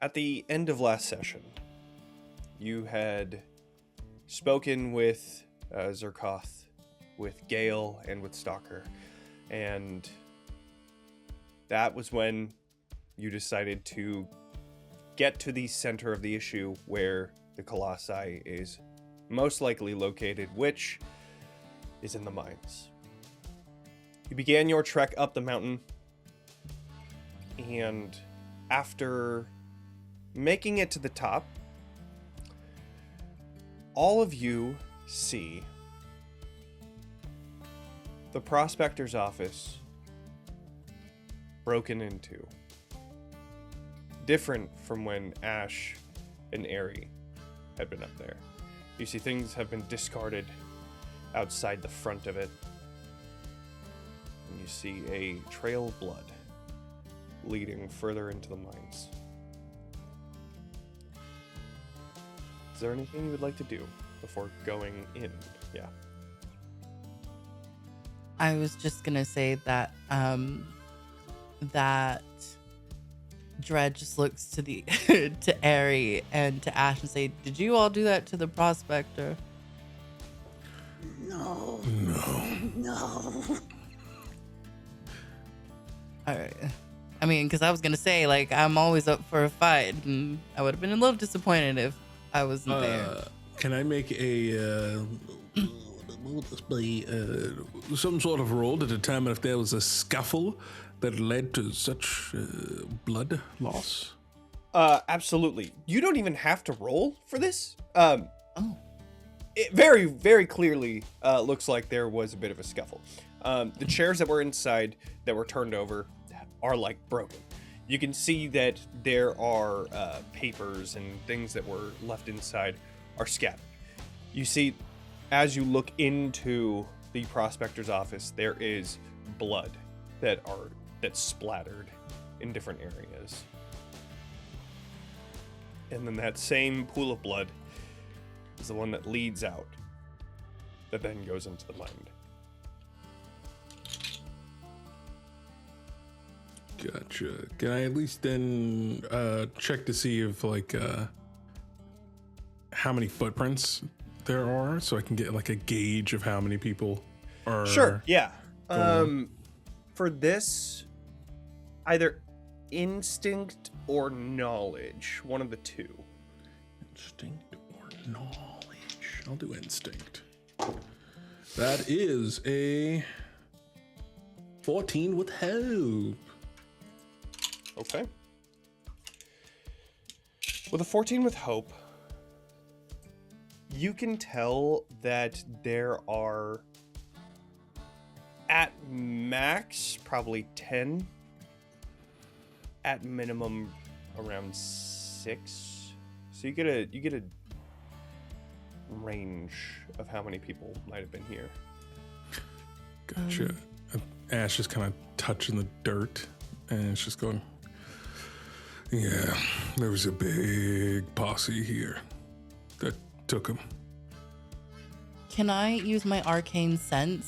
At the end of last session, you had spoken with Zerkoth, with Gale, and with Stalker, and that was when you decided to get to the center of the issue where the Colossi is most likely located, which is in the mines. You began your trek up the mountain, and after making it to the top, all of you see the prospector's office broken into. Different from when Ash and Aerie had been up there. You see things have been discarded outside the front of it. And you see a trail of blood leading further into the mines. Is there anything you would like to do before going in? Yeah. I was just gonna say that that Dredd just looks to the to Aerie and to Ash and say, "Did you all do that to the prospector?" No. All right. I mean, because I was gonna say, like, I'm always up for a fight, and I would have been a little disappointed if I wasn't there. Can I make a what would this be? Some sort of roll to determine if there was a scuffle that led to such blood loss? Absolutely. You don't even have to roll for this. It very, very clearly looks like there was a bit of a scuffle. The chairs that were inside that were turned over are like broken. You can see that there are papers and things that were left inside are scattered. You see, as you look into the prospector's office, there is blood that's splattered in different areas. And then that same pool of blood is the one that leads out, that then goes into the mind. Gotcha. Can I at least then check to see if, like, how many footprints there are, so I can get, like, a gauge of how many people are... Sure, yeah. For this, either instinct or knowledge, one of the two. Instinct or knowledge? I'll do instinct. That is a 14 with hope. Okay. With a 14 with hope, you can tell that there are, at max, probably 10. At minimum, around 6. So you get a range of how many people might have been here. Gotcha. Ash is kind of touching the dirt, and it's just going, yeah, there was a big posse here that took him. Can I use my arcane sense,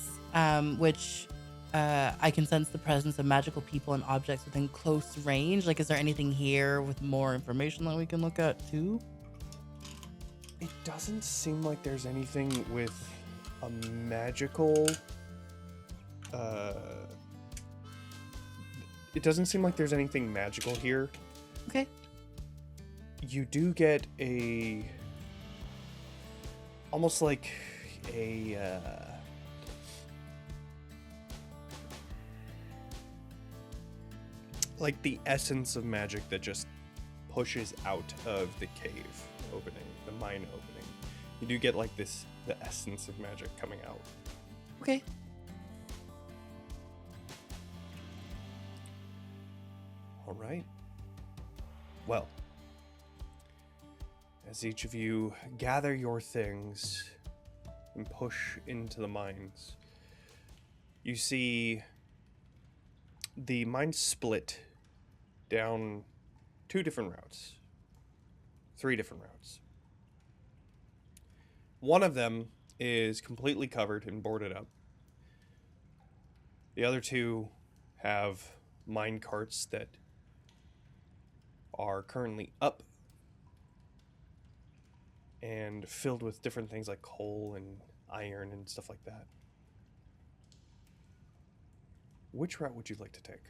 which I can sense the presence of magical people and objects within close range? Like, is there anything here with more information that we can look at too? It doesn't seem like there's anything with a magical... It doesn't seem like there's anything magical here. Okay. You do get a... almost like a... like the essence of magic that just pushes out of the cave opening, the mine opening. You do get like this, the essence of magic coming out. Okay. All right. Well, as each of you gather your things and push into the mines, you see the mine split down 2 different routes, 3 different routes. One of them is completely covered and boarded up. The other 2 have mine carts that are currently up and filled with different things like coal and iron and stuff like that. Which route would you like to take?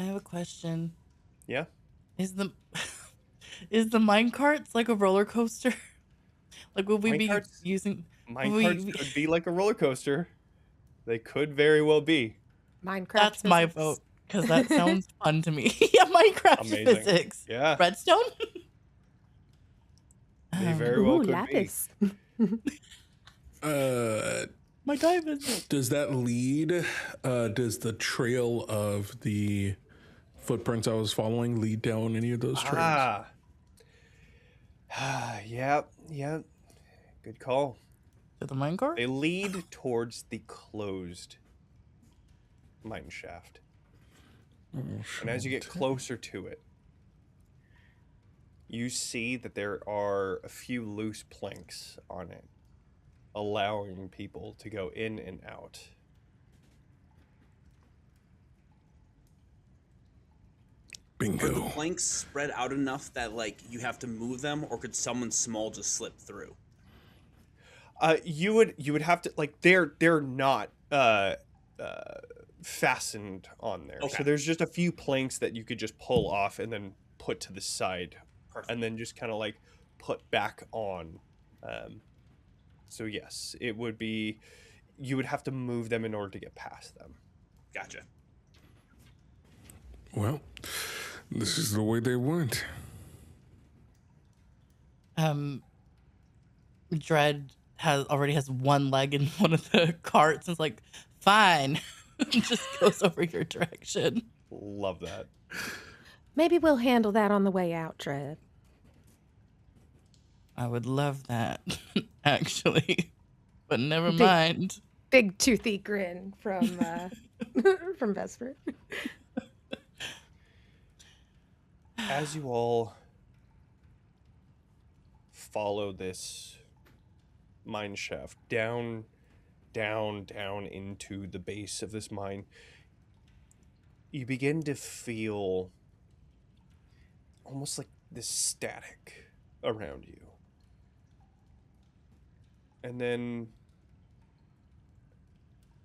I have a question. Yeah? Is the is the mine carts like a roller coaster? Like, will we be Minecarts- using? Minecarts could be like a roller coaster. They could very well be. Minecraft. That's my physics. vote because that sounds fun to me. Yeah, Minecraft Amazing. physics. Yeah, Redstone. they very well Ooh, could lapis. My diamond. Does that lead? Does the trail of the footprints I was following lead down any of those be. trails? Yeah. Good call. To the minecart. They lead towards the closed mine shaft. Oh, And as you get closer to it, you see that there are a few loose planks on it, allowing people to go in and out. Are the bingo. planks spread out enough that like you have to move them, or could someone small just slip through? You would have to, like, they're not fastened on there. Okay. So there's just a few planks that you could just pull off and then put to the side. Perfect. And then just kind of like put back on. So yes, it would be, you would have to move them in order to get past them. Gotcha. Well, this is the way they went. Dread already has one leg in one of the carts. It's like, fine, just goes over your direction. Love that. Maybe we'll handle that on the way out, Dread. I would love that, actually, but never Big- mind. Big toothy grin from from Vesper. As you all follow this mine shaft down into the base of this mine, you begin to feel almost like this static around you. And then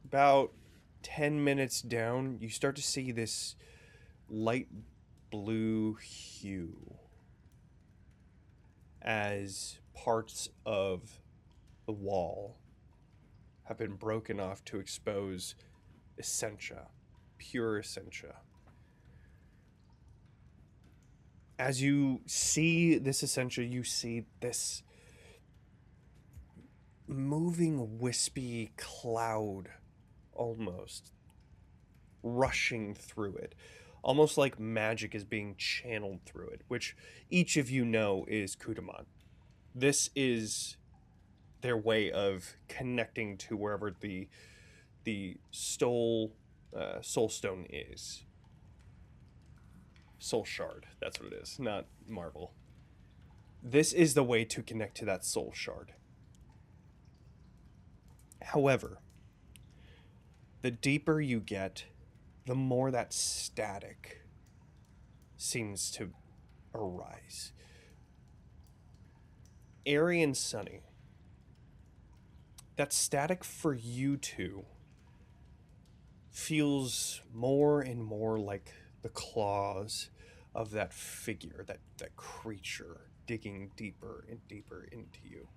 about 10 minutes down, you start to see this light blue hue as parts of the wall have been broken off to expose essentia, pure essentia. As you see this essentia, you see this moving, wispy cloud almost rushing through it. Almost like magic is being channeled through it, which each of you know is Kudaman. This is their way of connecting to wherever the soul stone is. Soul shard, that's what it is, not marble. This is the way to connect to that soul shard. However, the deeper you get, the more that static seems to arise. Airy and Sunny, that static for you two feels more and more like the claws of that figure, that creature digging deeper and deeper into you.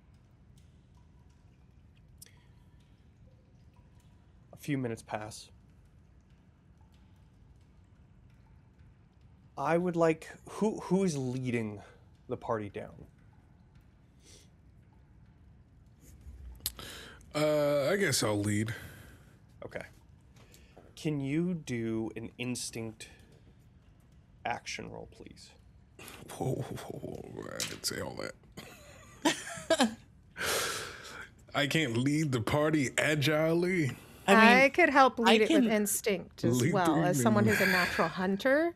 A few minutes pass. I would like, who is leading the party down? I guess I'll lead. Okay. Can you do an instinct action roll, please? Whoa, I didn't say all that. I can't lead the party agilely. I could help lead it with can instinct as lead well, the as someone evening. who's a natural hunter.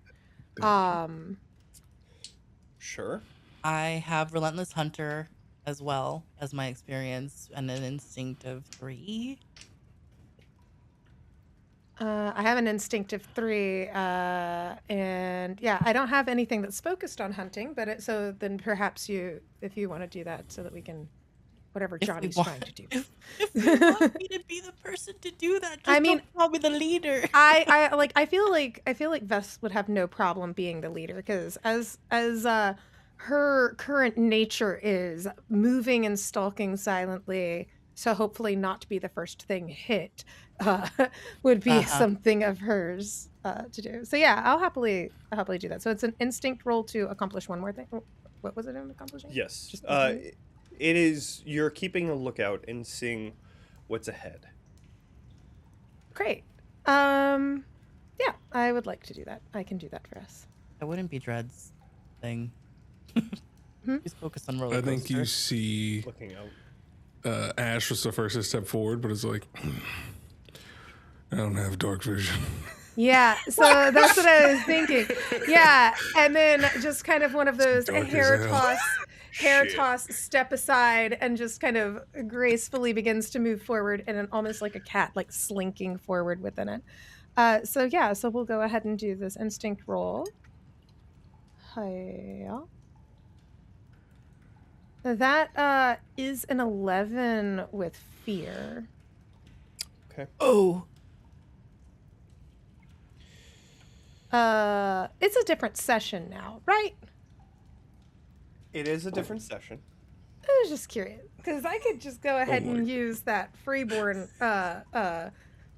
Sure. I have Relentless Hunter as well as my experience and an instinct of 3. I have an instinct of 3, and yeah, I don't have anything that's focused on hunting, but so then perhaps if you want to do that so that we can, whatever Johnny's trying to do. If you want me to be the person to do that, just don't call me the leader. I feel like Vess would have no problem being the leader, because as her current nature is moving and stalking silently, so hopefully not to be the first thing hit would be something of hers to do. So yeah, I'll happily do that. So it's an instinct roll to accomplish one more thing. What was it in accomplishing? Yes. It is, you're keeping a lookout and seeing what's ahead. Great. Yeah, I would like to do that. I can do that for us. That wouldn't be Dread's thing. He's focused on roller I coaster. think you see Looking out. Ash was the first to step forward, but it's like, I don't have dark vision. Yeah, so that's what I was thinking. Yeah, and then just kind of one of those hair toss, step aside, and just kind of gracefully begins to move forward, and then almost like a cat, like slinking forward within it. So we'll go ahead and do this instinct roll. Hiya. That is an 11 with fear. Okay. Oh. It's a different session now, right? It is a different session. I was just curious, because I could just go ahead and use that freeborn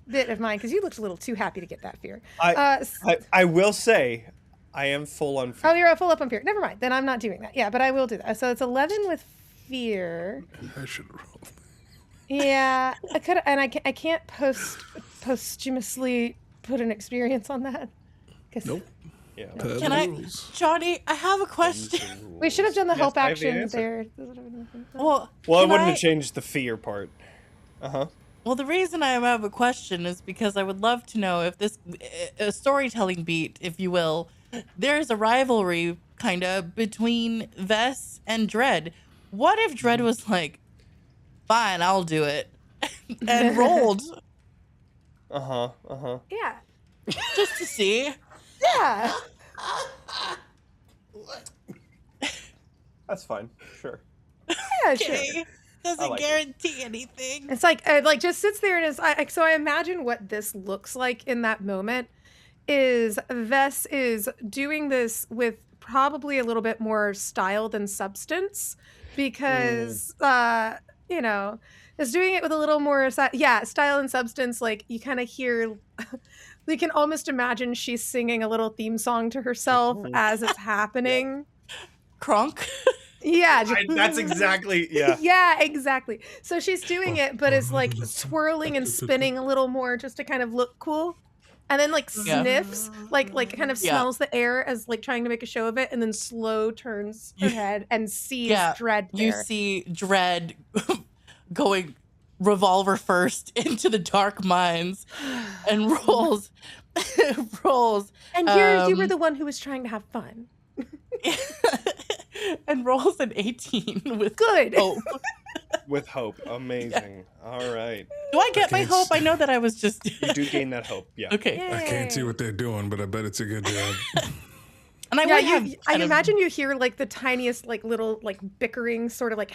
bit of mine, because you looked a little too happy to get that fear. I will say, I am full on fear. Oh, you're full up on fear. Never mind. Then I'm not doing that. Yeah, but I will do that. So it's 11 with fear. I should roll. Yeah, I could, and I can't posthumously put an experience on that. Nope. Yeah. Can I, Johnny? I have a question. We should have done the help I have the action answer. there. Well, Well, I wouldn't have changed the fear part. Well, the reason I have a question is because I would love to know if this a storytelling beat, if you will, there's a rivalry kind of between Vess and Dread. What if Dread was like, "Fine, I'll do it," and rolled? Yeah. Just to see. Yeah. That's fine. Sure. Yeah, sure. Okay. Doesn't like guarantee anything. It's like just sits there and is so I imagine what this looks like in that moment is Vess is doing this with probably a little bit more style than substance, because is doing it with a little more style and substance. Like you kind of hear, you can almost imagine she's singing a little theme song to herself as it's happening. Crunk. Yeah, That's exactly, yeah. Yeah, exactly. So she's doing it, but it's like swirling and spinning a little more just to kind of look cool. And then like sniffs, like kind of smells the air as like trying to make a show of it, and then slow turns her head and sees Dread there. You see Dread going revolver first into the dark mines and rolls. And here you were the one who was trying to have fun. And rolls an 18 with good hope. With hope. Amazing. All right. Do I get my hope? I know that I was just... You do gain that hope, yeah. Okay. Yay. I can't see what they're doing, but I bet it's a good job. And I imagine you hear like the tiniest like little like bickering sort of like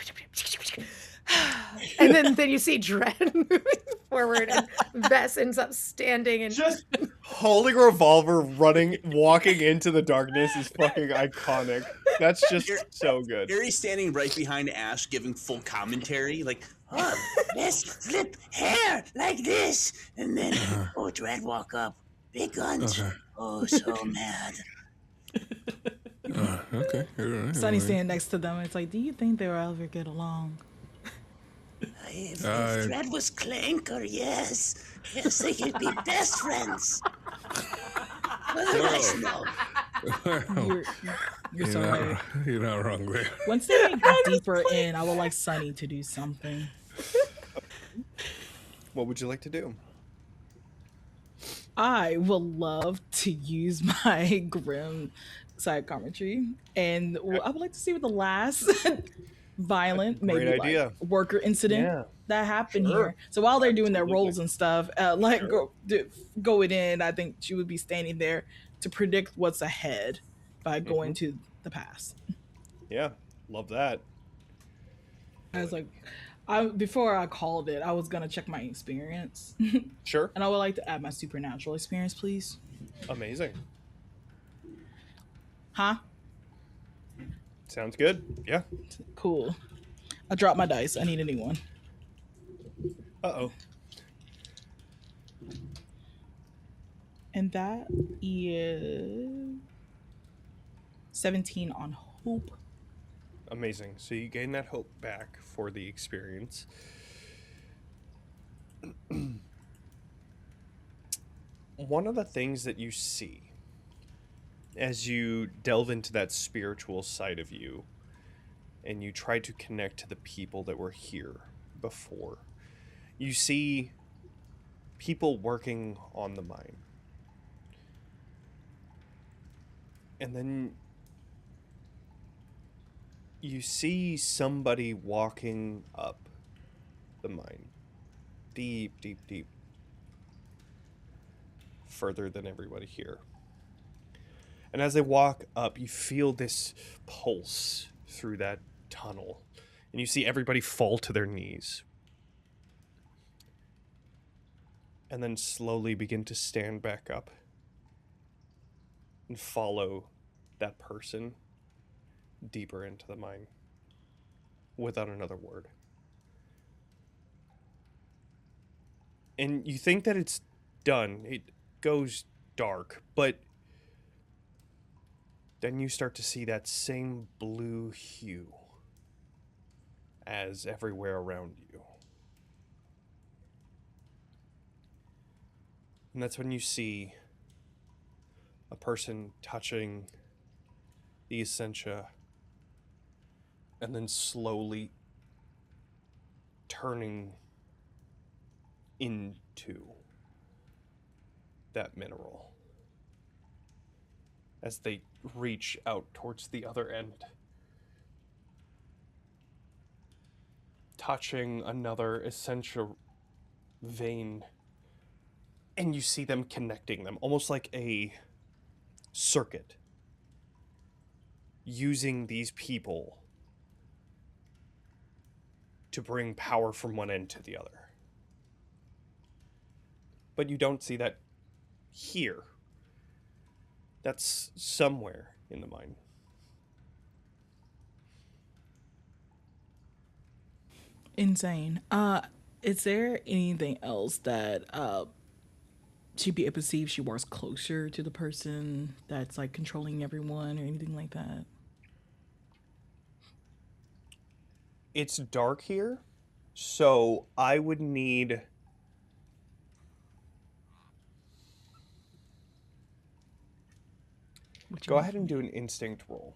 and then you see Dread moving forward, and Vess ends up standing and Just holding a revolver, walking into the darkness is fucking iconic. That's just so good. Gary's standing right behind Ash, giving full commentary, like, "Oh, let's flip hair like this, and then Dread walk up, big guns, so mad." Okay. All right, Sunny standing next to them. It's like, do you think they'll ever get along? If Dread was Clanker, yes, they could be best friends. Otherwise, no. You're so right. You're not wrong there. Once they get deeper in, I would like Sunny to do something. What would you like to do? I would love to use my grim psychometry, and I would like to see what the last violent, Great maybe idea. like worker incident Yeah. that happened Sure. here. So while they're doing their Absolutely. roles and stuff, going in, I think she would be standing there to predict what's ahead by going to the past. Yeah, love that. I was like, before I called it, I was gonna check my experience, Sure. and I would like to add my supernatural experience, please. Amazing. Huh? Sounds good. Yeah. Cool. I dropped my dice. I need a new one. Uh-oh. And that is 17 on hope. Amazing. So you gain that hope back for the experience. One of the things that you see as you delve into that spiritual side of you and you try to connect to the people that were here before, you see people working on the mine. And then you see somebody walking up the mine. Deep, deep, deep. Further than everybody here. And as they walk up, you feel this pulse through that tunnel. And you see everybody fall to their knees. And then slowly begin to stand back up. And follow that person deeper into the mine. Without another word. And you think that it's done. It goes dark, but then you start to see that same blue hue as everywhere around you. And that's when you see a person touching the essentia and then slowly turning into that mineral as they reach out towards the other end, touching another essential vein, and you see them connecting them almost like a circuit, using these people to bring power from one end to the other. But you don't see that here. That's somewhere in the mine. Insane. Is there anything else that she'd be able to see if she walks closer to the person that's like controlling everyone or anything like that? It's dark here, so I would need... Go ahead and do an instinct roll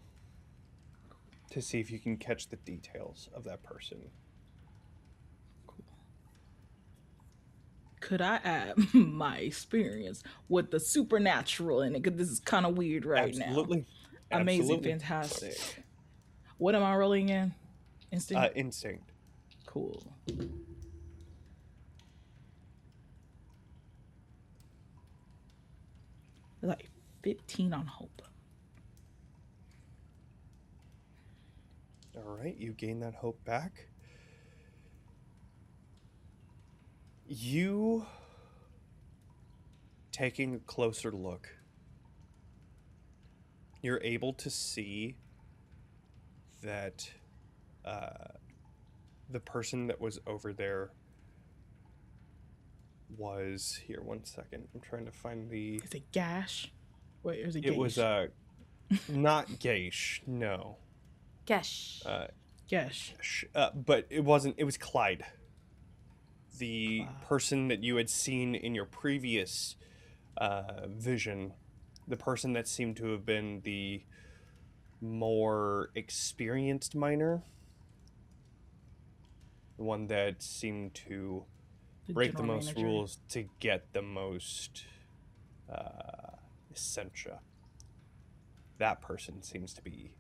to see if you can catch the details of that person. Could I add my experience with the supernatural in it? Because this is kind of weird right Absolutely. now. Amazing, Absolutely. fantastic. What am I rolling in? Instinct? Instinct. Cool. Like 15 on hope. All right, you gain that hope back. You taking a closer look, you're able to see that the person that was over there was here. 1 second, I'm trying to find the... Is it Gash? Wait, is it It Gaish? was not Gaish, no. Gesh. Gash. But it wasn't. It was Clyde, the person that you had seen in your previous vision, the person that seemed to have been the more experienced miner, the one that seemed to break the general most manager. rules to get the most essentia. That person seems to be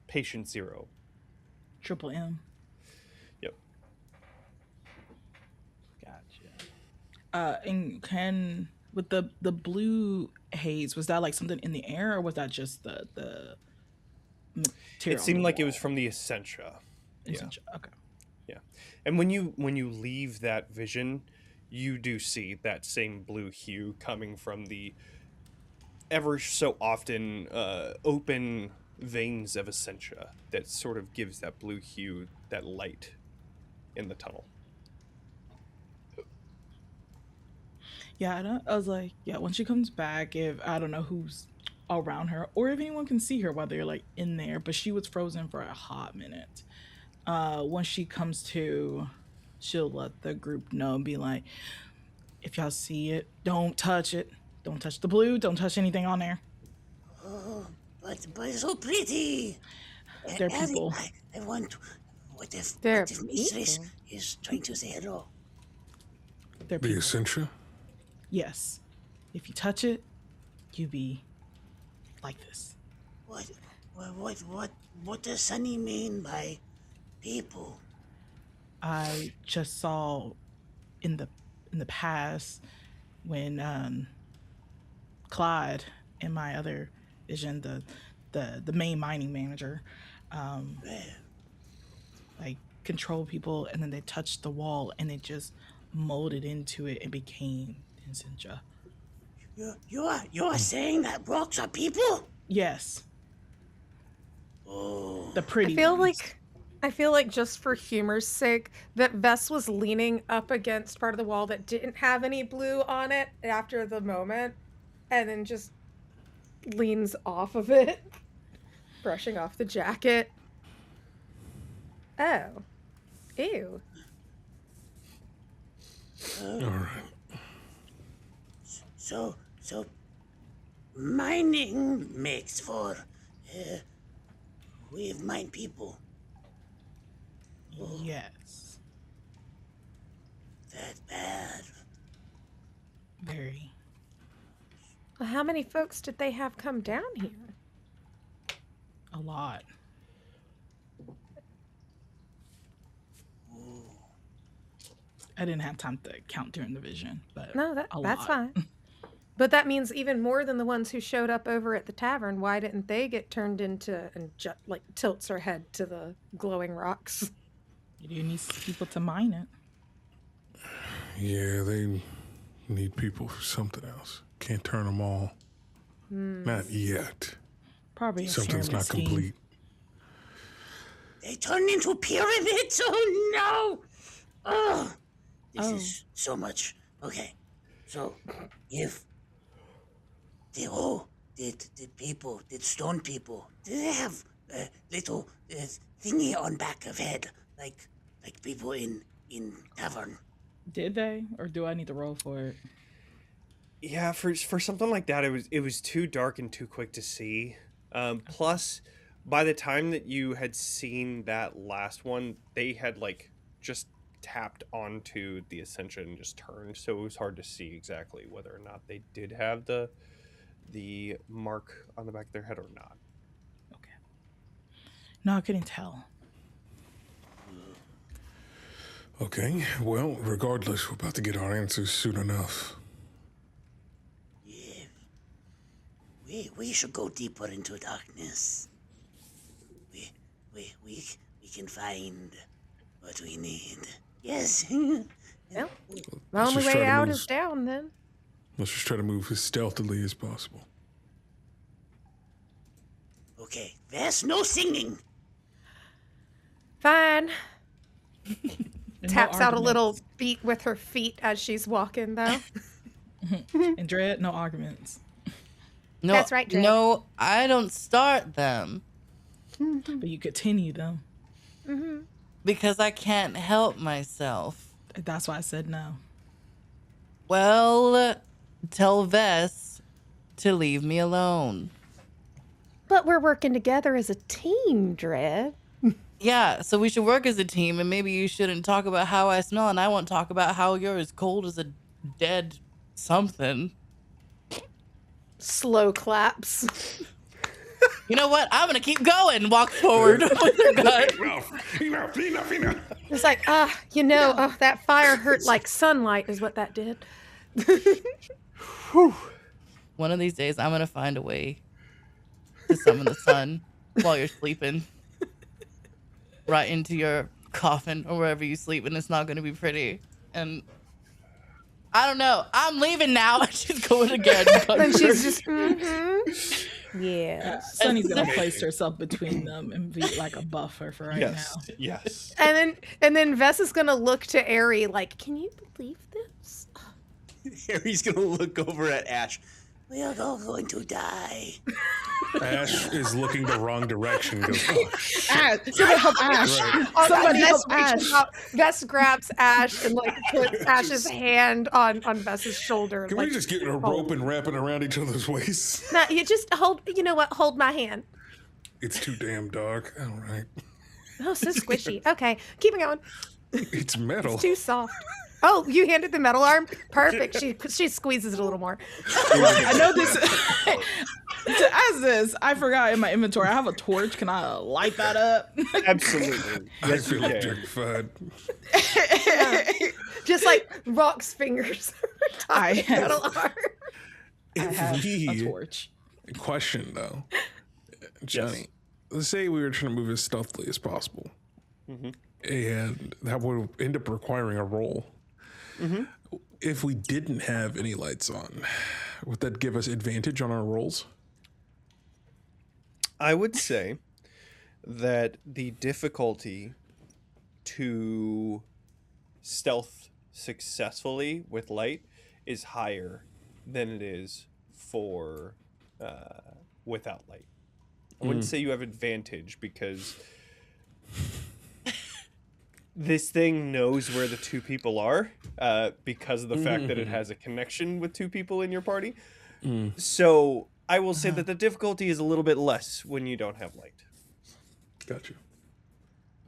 patient 0. Triple M. Yep. Gotcha. And can with the blue haze, was that like something in the air, or was that just the material? It seemed like it was from the Essentia. Essential. Okay. Yeah. And when you leave that vision, you do see that same blue hue coming from the ever so often open veins of Essentia that sort of gives that blue hue, that light in the tunnel. Yeah, I was like, yeah, when she comes back, if I don't know who's around her or if anyone can see her while they're like in there, but she was frozen for a hot minute. When she comes to, she'll let the group know and be like, if y'all see it, don't touch it. Don't touch the blue. Don't touch anything on there. Oh, but it's so pretty. They're people. I want to. What if They're Mistress people. is trying to say hello? They're The people. Essentia? Yes. If you touch it, you be like this. What does Sunny mean by people? I just saw in the past when Clyde in my other vision, the main mining manager, like control people, and then they touched the wall and it just molded into it and became Essentia. You are saying that rocks are people? Yes. Oh, The pretty I ones. feel like just for humor's sake, that Vess was leaning up against part of the wall that didn't have any blue on it after the moment, and then just leans off of it, brushing off the jacket. Oh. Ew. All right. so mining makes for we have mined people. Yes. That's bad. Very. Well, how many folks did they have come down here? A lot. I didn't have time to count during the vision, but No, a that's lot. fine. But that means even more than the ones who showed up over at the tavern. Why didn't they get turned into and like tilts her head to the glowing rocks? You need people to mine it. Yeah, they need people for something else. Can't turn them all. Not yet. Probably a Something's pyramid not scheme. complete. They turned into pyramids. Oh no! Oh, this is so much. Okay, so if the people, the stone people, did they have a little thingy on back of head, like people in tavern? Did they, or do I need to roll for it? Yeah, for something like that, it was too dark and too quick to see. Plus, by the time that you had seen that last one, they had like just tapped onto the Ascension and just turned, so it was hard to see exactly whether or not they did have the mark on the back of their head or not. Okay. No, I couldn't tell. Okay, well, regardless, we're about to get our answers soon enough. Yeah, we should go deeper into darkness. We can find what we need. Yes. Well, the Let's only just try way to out move. is down then. Let's just try to move as stealthily as possible. Okay, there's no singing. Fine. And Taps no out a little arguments. beat with her feet as she's walking, though. And Dread, no arguments. No, That's right, Dre. No, I don't start them But you continue them. because I can't help myself. That's why I said no. Well, tell Vess to leave me alone. But we're working together as a team, Dread. Yeah, so we should work as a team, and maybe you shouldn't talk about how I smell, and I won't talk about how you're as cold as a dead something. Slow claps. You know what? I'm gonna keep going. Walk forward with your gun. Enough. It's like, that fire hurt like sunlight is what that did. One of these days, I'm gonna find a way to summon the sun while you're sleeping, right into your coffin or wherever you sleep, and it's not gonna be pretty. And I don't know. I'm leaving now. She's going again. And she's just, yeah. Sunny's gonna place herself between them and be like a buffer for right now. Yes. And then Vess is gonna look to Ari like, can you believe this? Harry's gonna look over at Ash. We are all going to die. Ash is looking the wrong direction. Goes, oh, Ash, somebody help Ash. Right. Somebody help Vess Ash. reaches out. Vess grabs Ash and like puts Ash's hand on Vess's shoulder. Can like, we just get a rope and wrap it around each other's waists? No, you just hold. You know what? Hold my hand. It's too damn dark. All right. Oh, so squishy. Okay, keep it going. It's metal. It's too soft. Oh, you handed the metal arm? Perfect. She squeezes it a little more. I know this. As this, I forgot in my inventory. I have a torch. Can I light that up? Absolutely. I feel electrified. Just like Rock's fingers. I have- metal arm. I have a We torch. question though, Johnny. Let's say we were trying to move as stealthily as possible, and that would end up requiring a roll. If we didn't have any lights on, would that give us advantage on our rolls? I would say that the difficulty to stealth successfully with light is higher than it is for without light. I wouldn't say you have advantage because this thing knows where the two people are because of the fact that it has a connection with two people in your party. So I will say that the difficulty is a little bit less when you don't have light. Gotcha.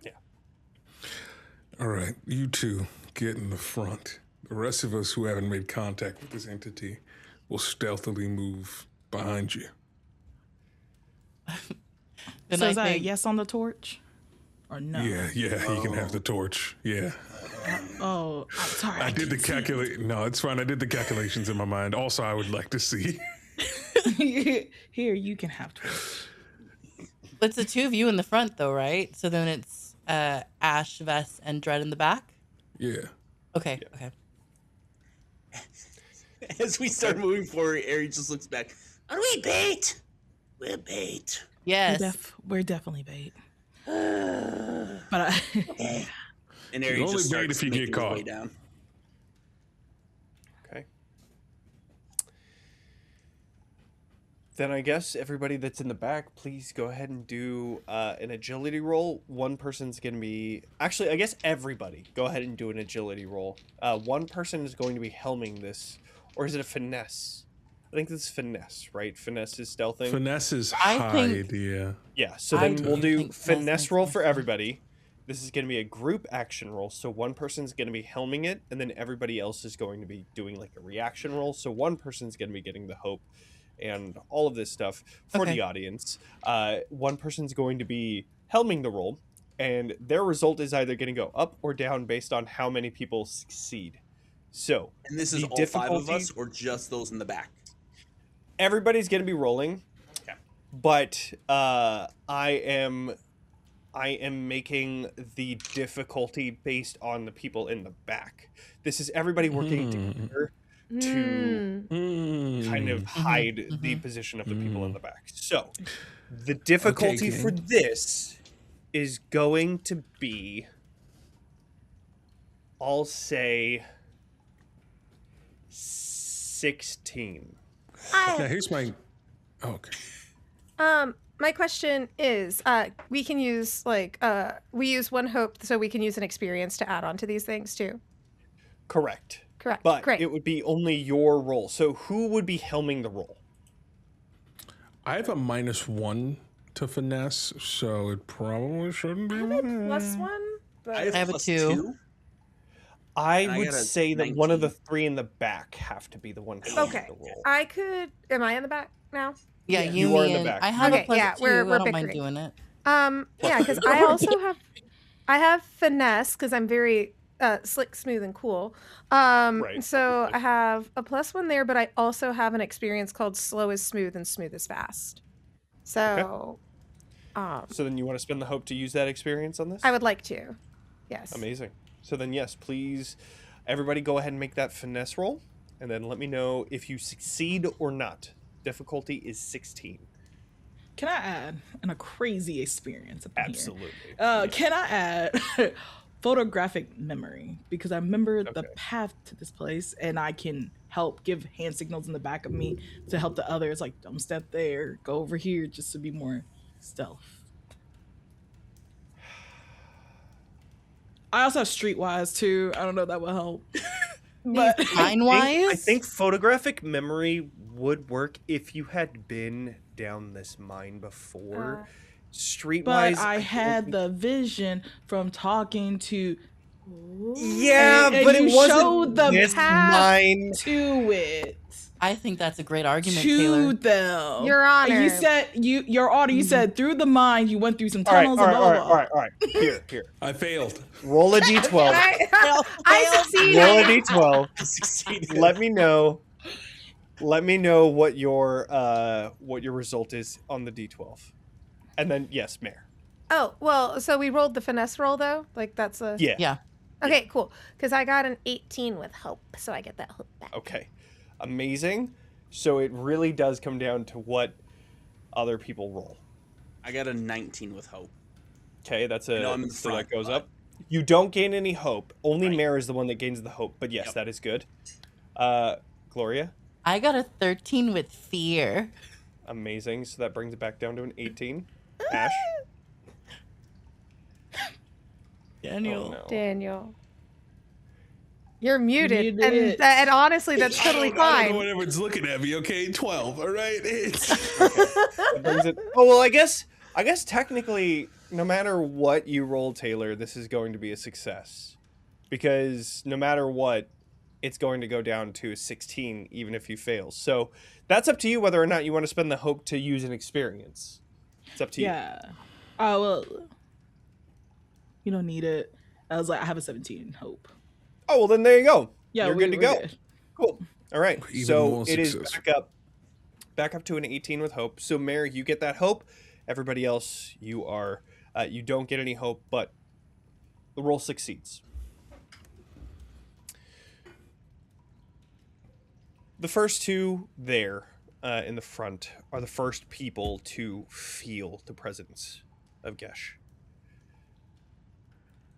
Yeah. All right, you two get in the front. The rest of us who haven't made contact with this entity will stealthily move behind you. Then So I is that a think yes on the torch? Or no? Yeah, you can have the torch. Yeah. Oh, I'm sorry. I did the calculate. No, it's fine. I did the calculations in my mind. Also, I would like to see. Here, you can have torch. it's the two of you in the front, though, right? So then it's Ash, Vess, and Dread in the back. Yeah. Okay. Okay. As we start moving forward, Ari just looks back. Are we bait? We're bait. Yes. We're definitely bait. But And Ari You're only just bait starts if you get making his caught. way down. Okay. Then I guess everybody that's in the back, please go ahead and do an agility roll. One person's going to be... Actually, I guess everybody go ahead and do an agility roll. One person is going to be helming this. Or is it a finesse? I think this is finesse, right? Finesse is stealthing. Finesse is I hide, think- yeah. Yeah, so I then we'll do do think finesse finesse roll makes for more sense. everybody. This is going to be a group action roll. So one person's going to be helming it, and then everybody else is going to be doing like a reaction roll. So one person's going to be getting the hope and all of this stuff for Okay. the audience. One person's going to be helming the roll, and their result is either going to go up or down based on how many people succeed. So And this is the all five of difficulty- us, or just those in the back? everybody's going to be rolling. Okay. But I am making the difficulty based on the people in the back. This is everybody working together to kind of hide the position of the people in the back. So the difficulty for gang. this is going to be, I'll say, 16. Now, here's my... Okay. My question is, we can use we use one hope, so we can use an experience to add on to these things too. Correct. Correct. But Great. it would be only your roll. So who would be helming the roll? I have a -1 to finesse, so it probably shouldn't be. Plus one, but I have a plus 2. I And I would got a say that one of the 19. three in the back have to be the one helming okay. the roll. I could. Am I in the back now? Yeah, Yeah. You are in Yumi the and back. I have Okay, a plus yeah, 2. we're I don't mind bickering. doing it. Yeah, because I also have finesse because I'm very slick, smooth, and cool. Right, So obviously. I have a +1 there, but I also have an experience called slow is smooth and smooth is fast. So, So then you want to spend the hope to use that experience on this? I would like to. Yes. Amazing. So then, yes, please, everybody go ahead and make that finesse roll, and then let me know if you succeed or not. Difficulty is 16. Can I add in a crazy experience up in Absolutely. here? Can I add photographic memory? Because I remember the Okay. path to this place, and I can help give hand signals in the back of me to help the others. Like, don't step there, go over here, just to be more stealth. I also have streetwise too. I don't know if that will help. But Fine wise? I think photographic memory would work if you had been down this mine before. Streetwise, I don't had think- the vision from talking to. Yeah, and but you it wasn't showed the this path mine. to it. I think that's a great argument, To Taylor. them. Your Honor. You said your order. You said through the mine. You went through some All right, tunnels all and right, blah all blah right, blah. all right, all right. Here. I failed. Roll a d12. I succeeded. Roll a d12. Succeeded. Let me know. Let me know what your result is on the d12, and then yes, Mayor. Oh, well, so we rolled the finesse roll though? Like that's a Yeah. Yeah. Okay, cool. Because I got an 18 with hope, so I get that hope back. Okay. Amazing. So it really does come down to what other people roll. I got a 19 with hope. Okay, that's a know I'm in the so front, that goes but- up. You don't gain any hope. Only Right. Mare is the one that gains the hope. But yes, Yep. that is good. Gloria, I got a 13 with fear. amazing. So that brings it back down to an 18. Ash, Daniel. oh no. Daniel. You're muted. Muted. And honestly, that's totally I don't know fine. when everyone's looking at me, okay? 12, all right? It's... That brings it. Oh well, I guess technically, no matter what you roll, Taylor, this is going to be a success, because no matter what, it's going to go down to a 16, even if you fail. So that's up to you whether or not you want to spend the hope to use an experience. It's up to you. Yeah. Oh well. You don't need it. I was like, I have a 17 hope. Oh well, then there you go. Yeah, You're we're good to go. good. Cool. All right. Even So more it is successful. back up to an 18 with hope. So Mary, you get that hope. Everybody else, you are you don't get any hope, but the roll succeeds. The first two there in the front are the first people to feel the presence of Gesh.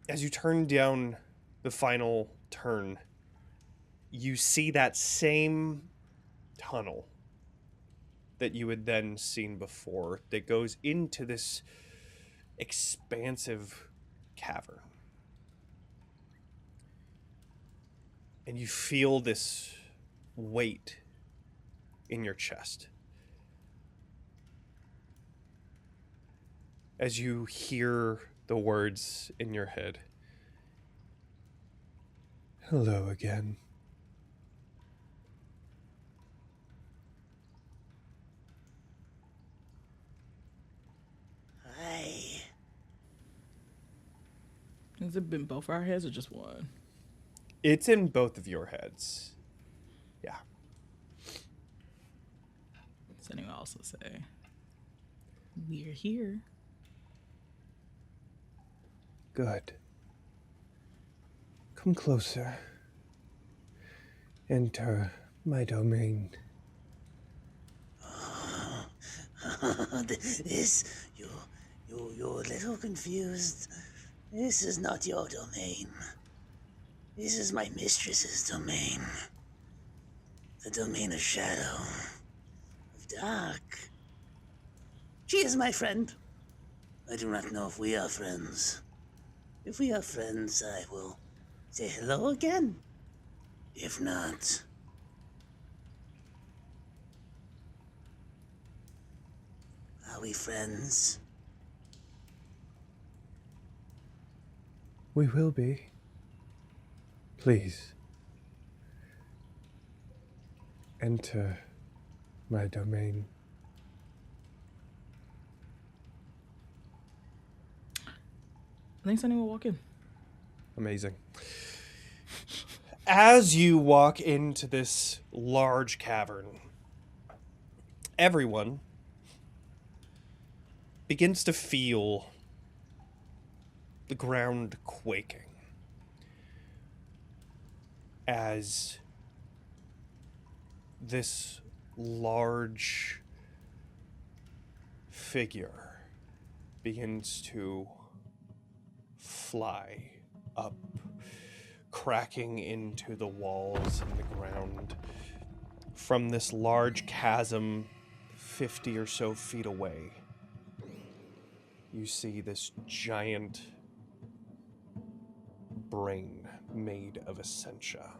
As you turn down the final turn, you see that same tunnel that you had then seen before that goes into this expansive cavern. And you feel this weight in your chest as you hear the words in your head. Hello again. Hi. Has it been both our heads or just one? It's in both of your heads. Yeah. Does anyone also say? We're here. Good. Come closer. Enter my domain. This, you're a little confused. This is not your domain. This is my mistress's domain. The domain of shadow, of dark. She is my friend. I do not know if we are friends. If we are friends, I will say hello again. If not, are we friends? We will be. Please. Enter my domain. I think Sunny will walk in. Amazing. As you walk into this large cavern, everyone begins to feel the ground quaking as this large figure begins to fly up, cracking into the walls and the ground from this large chasm 50 or so feet away. You see this giant brain made of essentia.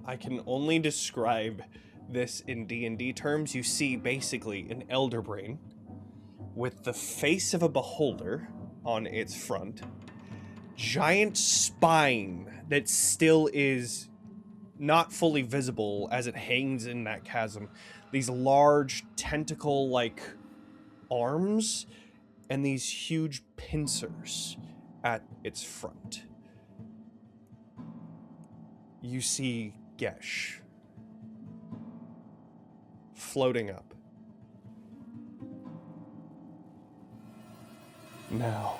I can only describe this in D&D terms. You see basically an elder brain with the face of a beholder on its front, giant spine that still is not fully visible as it hangs in that chasm, these large tentacle-like arms, and these huge pincers at its front. You see Gesh floating up. Now,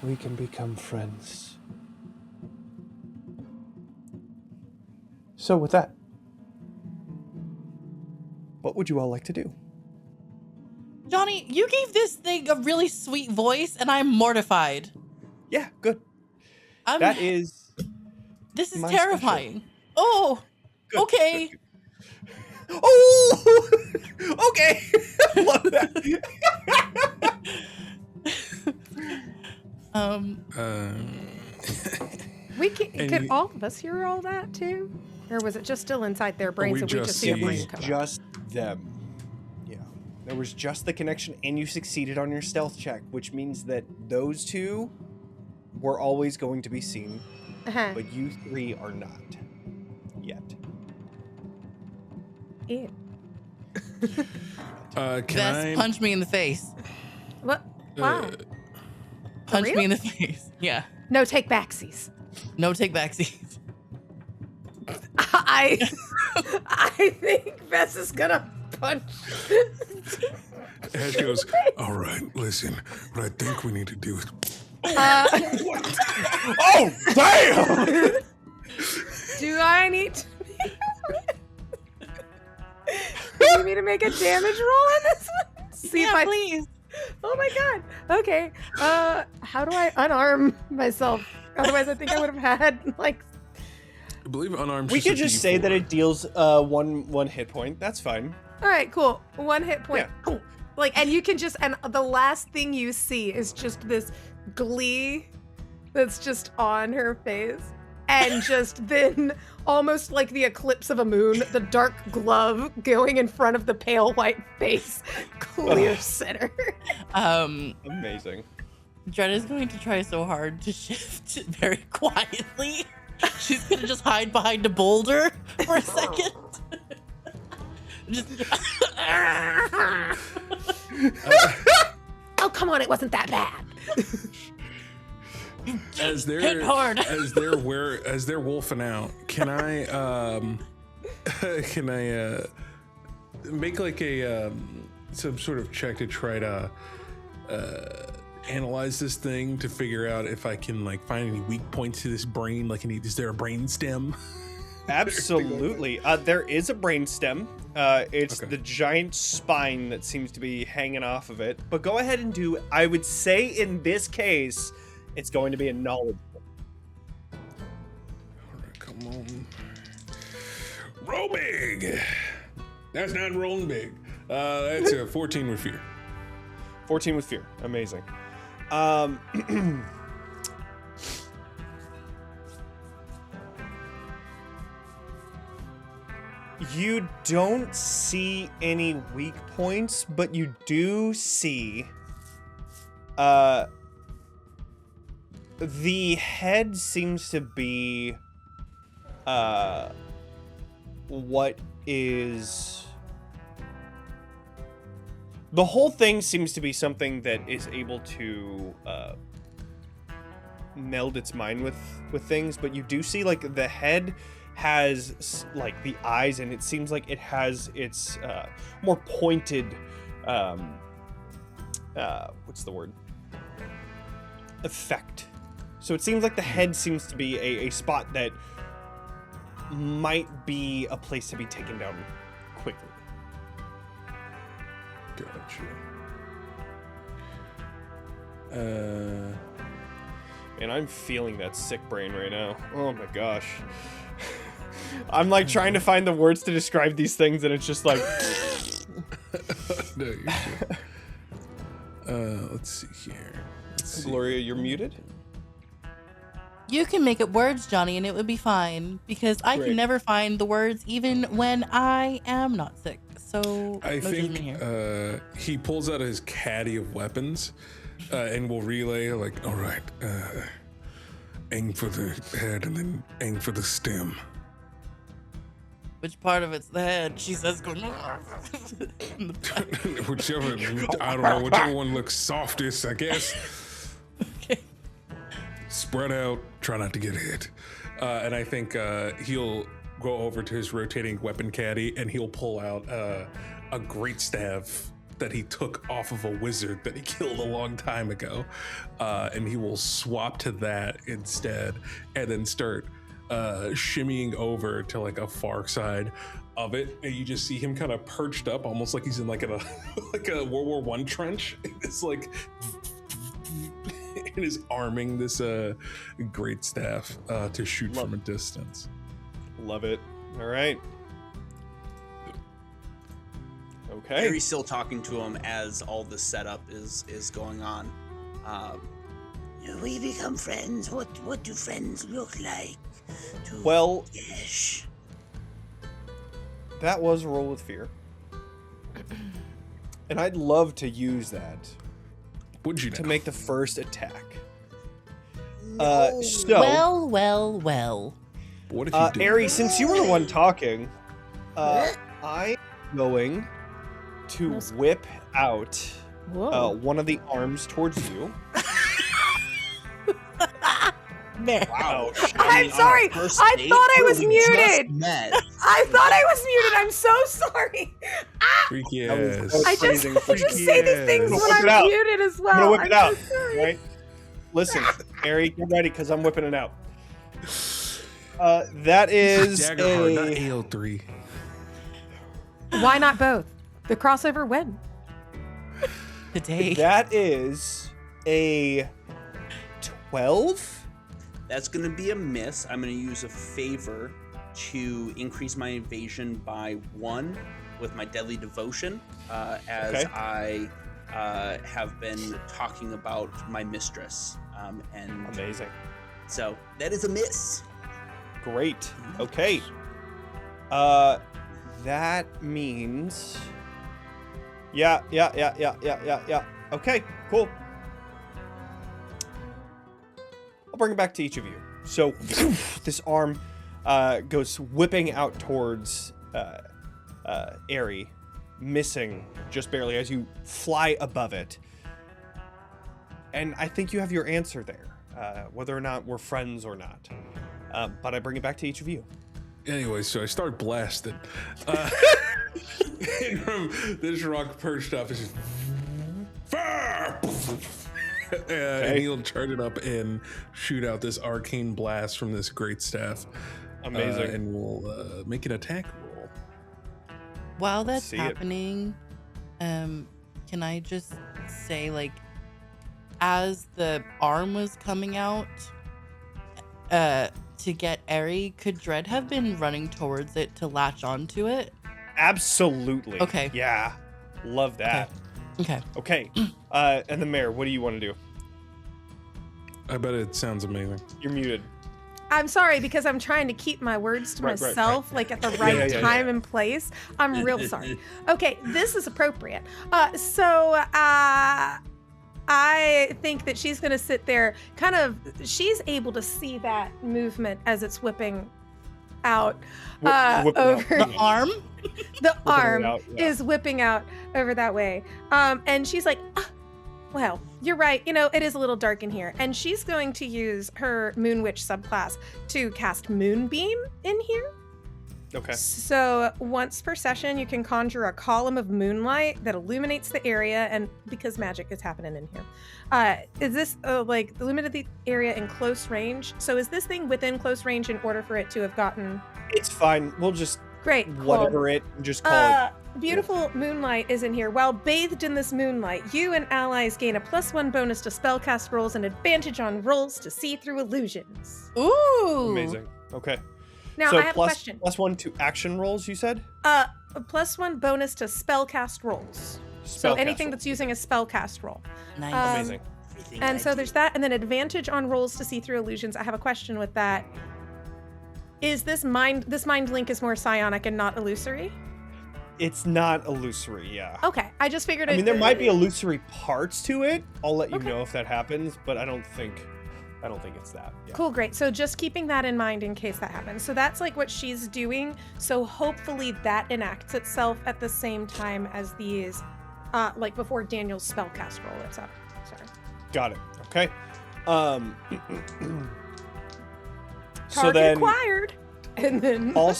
we can become friends. So with that, what would you all like to do? Jonny, you gave this thing a really sweet voice, and I'm mortified. Yeah, good. This is my terrifying. special. Oh, Good, okay. good. Oh, okay. Love that. Could all of us hear all that too? Or was it just still inside their brains and we just see a brain It come was out? just them. Yeah. There was just the connection, and you succeeded on your stealth check, which means that those two were always going to be seen, but you three are not. Yet. Ew. Vess, punch me in the face. What? Wow. Punch real? me in the face. Yeah. No take backsies. No take backsies. I think Vess is gonna punch. Ash goes, all right, listen, what I think we need to do is... Oh, damn! Do I need to do you need me to make a damage roll on this one? See if please. Oh my god. Okay. How do I unarm myself? Otherwise I think I would have had like I believe unarmed. We could just say that it deals one hit point. That's fine. Alright, cool. 1 hit point. Yeah. Like, and you can just, and the last thing you see is just this glee that's just on her face. And just then, almost like the eclipse of a moon, the dark glove going in front of the pale white face, clear center. Amazing. Dred is going to try so hard to shift very quietly. She's gonna just hide behind a boulder for a second. Just oh, come on, it wasn't that bad. As they're hit hard. as they're wolfing out, can I make like a some sort of check to try to analyze this thing to figure out if I can like find any weak points to this brain? Like, is there a brain stem? Absolutely. There is a brain stem. It's the giant spine that seems to be hanging off of it. But go ahead and do, I would say in this case, it's going to be a knowledge. All right, come on. Roll big. That's not rolling big. That's a 14 with fear. 14 with fear. Amazing. You don't see any weak points, but you do see the head seems to be what is The whole thing seems to be something that is able to meld its mind with things, but you do see like the head has like the eyes, and it seems like it has its more pointed what's the word? Effect. So it seems like the head seems to be a spot that might be a place to be taken down quickly. Gotcha. And I'm feeling that sick brain right now. Oh my gosh. I'm like trying to find the words to describe these things, and it's just like No, you're good. Let's see here. Gloria, you're muted. You can make up words, Johnny, and it would be fine because I Great. can never find the words even when I am not sick. So I no judgment think here. he pulls out his caddy of weapons and will relay like, all right, aim for the head and then aim for the stem. Which part of it's the head? She says, "Go." Whichever, I don't know, whichever one looks softest, I guess. Okay. Spread out, try not to get hit. And I think he'll go over to his rotating weapon caddy and he'll pull out a great staff that he took off of a wizard that he killed a long time ago. And he will swap to that instead and then start shimmying over to like a far side of it, and you just see him kind of perched up, almost like he's in like a like a World War I trench. It's like and is arming this great staff to shoot from a distance. Love it. All right. Okay. Harry's still talking to him as all the setup is going on. We become friends. What do friends look like? Well, Yes. that was a roll with fear. And I'd love to use that Would you to know? make the first attack. No. So, Well. What if you did? Ari, since you were the one talking, I'm going to whip out Whoa. one of the arms towards you. Wow. I'm sorry. I thought I was muted. I thought I was muted. I'm so sorry. Freaky That was- ass. that was I just Phrasing. say these things I'm when gonna whip it I'm out. muted as well. I'm gonna whip it out. so sorry. Right? Listen, Ari, get ready because I'm whipping it out. That is Daggerheart, not a AO3. Why not both? The crossover when? Today. that is a 12. That's going to be a miss. I'm going to use a favor to increase my evasion by 1 with my deadly devotion, as Okay. I have been talking about my mistress. And Amazing. so that is a miss. Great. Okay. That means. Yeah. Okay, cool. I'll bring it back to each of you. So, this arm goes whipping out towards Ari, missing just barely as you fly above it. And I think you have your answer there, whether or not we're friends or not. But I bring it back to each of you. Anyway, so I start blasting. And from this rock perched up is just fire! And he'll charge it up and shoot out this arcane blast from this great staff. Amazing. And we'll make an attack roll. While that's see it. happening, can I just say, like, as the arm was coming out, to get Eri, could Dread have been running towards it to latch onto it? Absolutely. Okay. Yeah. Love that. Okay. Okay. And the mayor, what do you want to do? I bet it sounds amazing. You're muted. I'm sorry because I'm trying to keep my words to Right, right, myself, like at the right yeah. time and place. I'm real sorry. Okay, this is appropriate. I think that she's going to sit there, she's able to see that movement as it's whipping out Whipping out. over The arm? the arm out, yeah. is whipping out over that way. And she's like, well, you're right. You know, it is a little dark in here. And she's going to use her Moon Witch subclass to cast Moonbeam in here. Okay. So once per session, you can conjure a column of moonlight that illuminates the area, and because magic is happening in here, is this like illuminate the area in close range? So is this thing within close range in order for it to have gotten? It's fine. We'll just Great. Cool. whatever it. Just call it. Beautiful moonlight is in here. While bathed in this moonlight, you and allies gain a +1 bonus to spellcast rolls and advantage on rolls to see through illusions. Ooh. Amazing. Okay. Now So I have a plus- question. +1 to action rolls, you said? A +1 bonus to spellcast rolls. So Spellcast anything roll. that's using a spellcast roll. Nice. Amazing. Everything And I so do. there's that, and then advantage on rolls to see through illusions. I have a question with that. Is this mind link is more psionic and not illusory? It's not illusory, yeah. Okay, I just figured I it. mean, there might be illusory parts to it. I'll let you Okay. know if that happens, but I don't think it's that. Yeah. Cool, great. So just keeping that in mind in case that happens. So that's like what she's doing. So hopefully that enacts itself at the same time as these, like before Daniel's spellcast roll, etc. Sorry. Got it. Okay. So Target then acquired. And then I'll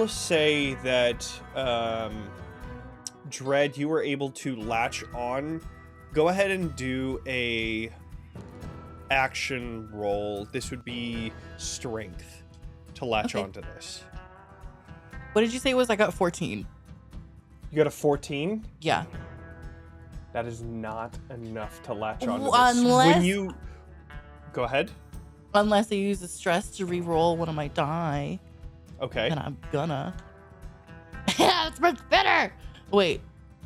say that Dread, you were able to latch on. Go ahead and do a action roll. This would be strength to latch Okay. onto this. What did you say it was? I got 14. You got a 14? Yeah. That is not enough to latch onto this. Unless- When you go ahead. Unless I use a stress to re-roll one of my die. Okay. And I'm gonna. Yeah, it's much better. Wait.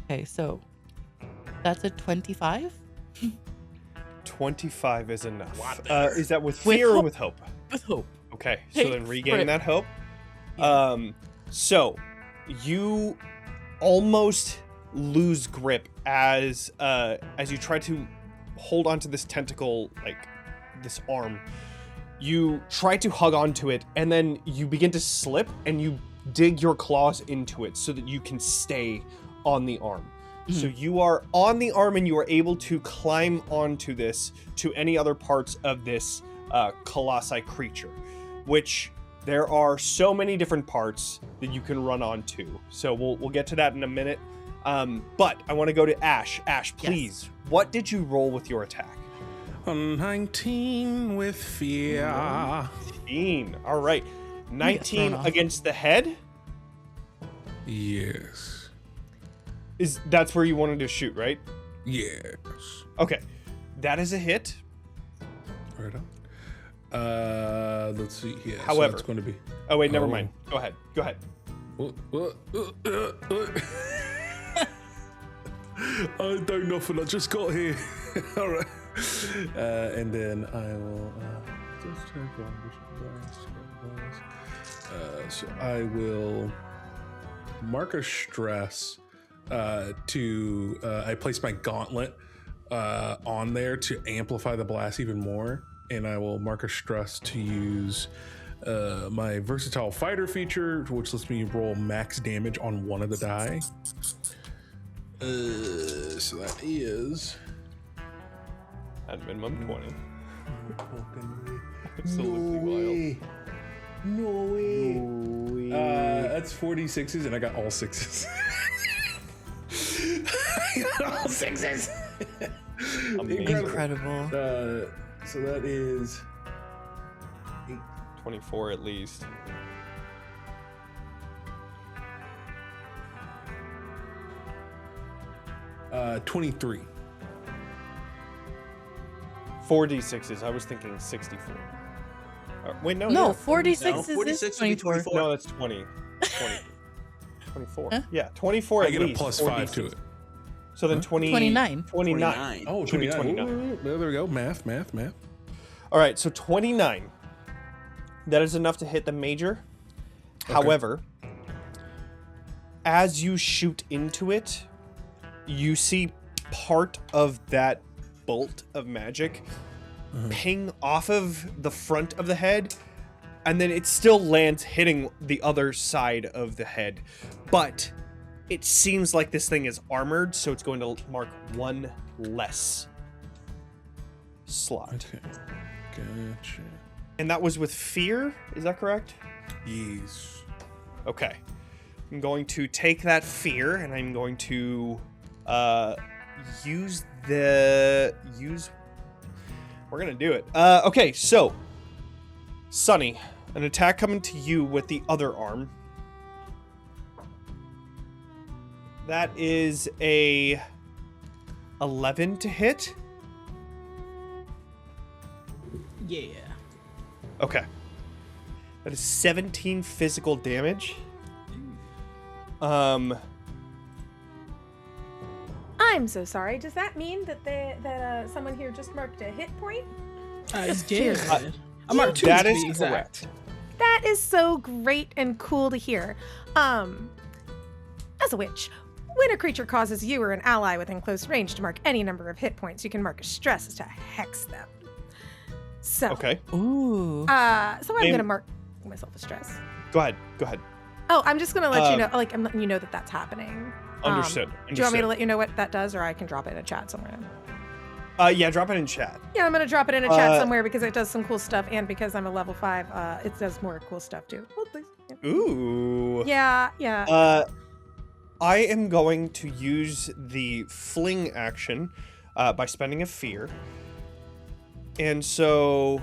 Okay, so that's a 25? 25 is enough. Lot better. Is that with With fear or hope. with hope? With hope. Okay, so Hey, then regain frick. that hope. So you almost lose grip as you try to hold onto this tentacle, like this arm. You try to hug onto it, and then you begin to slip, and you dig your claws into it so that you can stay on the arm. So you are on the arm, and you are able to climb onto this to any other parts of this Colossi creature, which there are so many different parts that you can run onto. So we'll get to that in a minute. But I want to go to Ash. Ash, please, what did you roll with your attack? 19 with fear. 19. All right. 19 thrown off. against the head? Yes. That's where you wanted to shoot, right? Yes. Okay. That is a hit. Right on. Let's see. Yeah. However- so it's going to be. Oh, wait, never Oh. mind. Go ahead. Go ahead. I don't know nothing. I just got here. All right. And then I will just check on so I will mark a stress to I place my gauntlet on there to amplify the blast even more, and I will mark a stress to use my versatile fighter feature, which lets me roll max damage on one of the die. So that is At minimum 20. no Absolutely wild. way. No way. That's 46s, and I got all sixes. I got all sixes. Amazing. Incredible. So that is 24 at least. uh, 23. 4d6s. I was thinking 64. Wait, no. No, yeah. 46 No, is 46 this would be 24. 24. No, that's 20. 20. 24. Huh? Yeah, 24 I at get a least. plus 4d6. 5 to it. So then 20, 29. 29. Oh, Should be 29. 29. Ooh, there we go. Math. All right, so 29. That is enough to hit the major. However, as you shoot into it, you see part of that bolt of magic ping off of the front of the head, and then it still lands hitting the other side of the head. But it seems like this thing is armored, so it's going to mark one less slot. Okay. Gotcha. And that was with fear, is that correct? Yes. Okay. I'm going to take that fear, and I'm going to use... We're gonna do it. Okay, so... Sunny, an attack coming to you with the other arm. That is a 11 to hit. Yeah. Okay. That is 17 physical damage. I'm so sorry. Does that mean that someone here just marked a hit point? It's Jared. I'm marked 2 that to is be exact. correct. That is so great and cool to hear. As a witch, when a creature causes you or an ally within close range to mark any number of hit points, you can mark a stress to hex them. So, Okay. Ooh. so I'm Name- gonna mark myself a stress. Go ahead. Oh, I'm just gonna let you know. Like, I'm letting you know that that's happening. Understood. Do you want me to let you know what that does, or I can drop it in a chat somewhere? Yeah, drop it in chat. Yeah, I'm gonna drop it in a chat somewhere because it does some cool stuff, and because I'm a level 5, it does more cool stuff too. Oh, please. Yeah. Ooh. Yeah. I am going to use the fling action by spending a fear. And so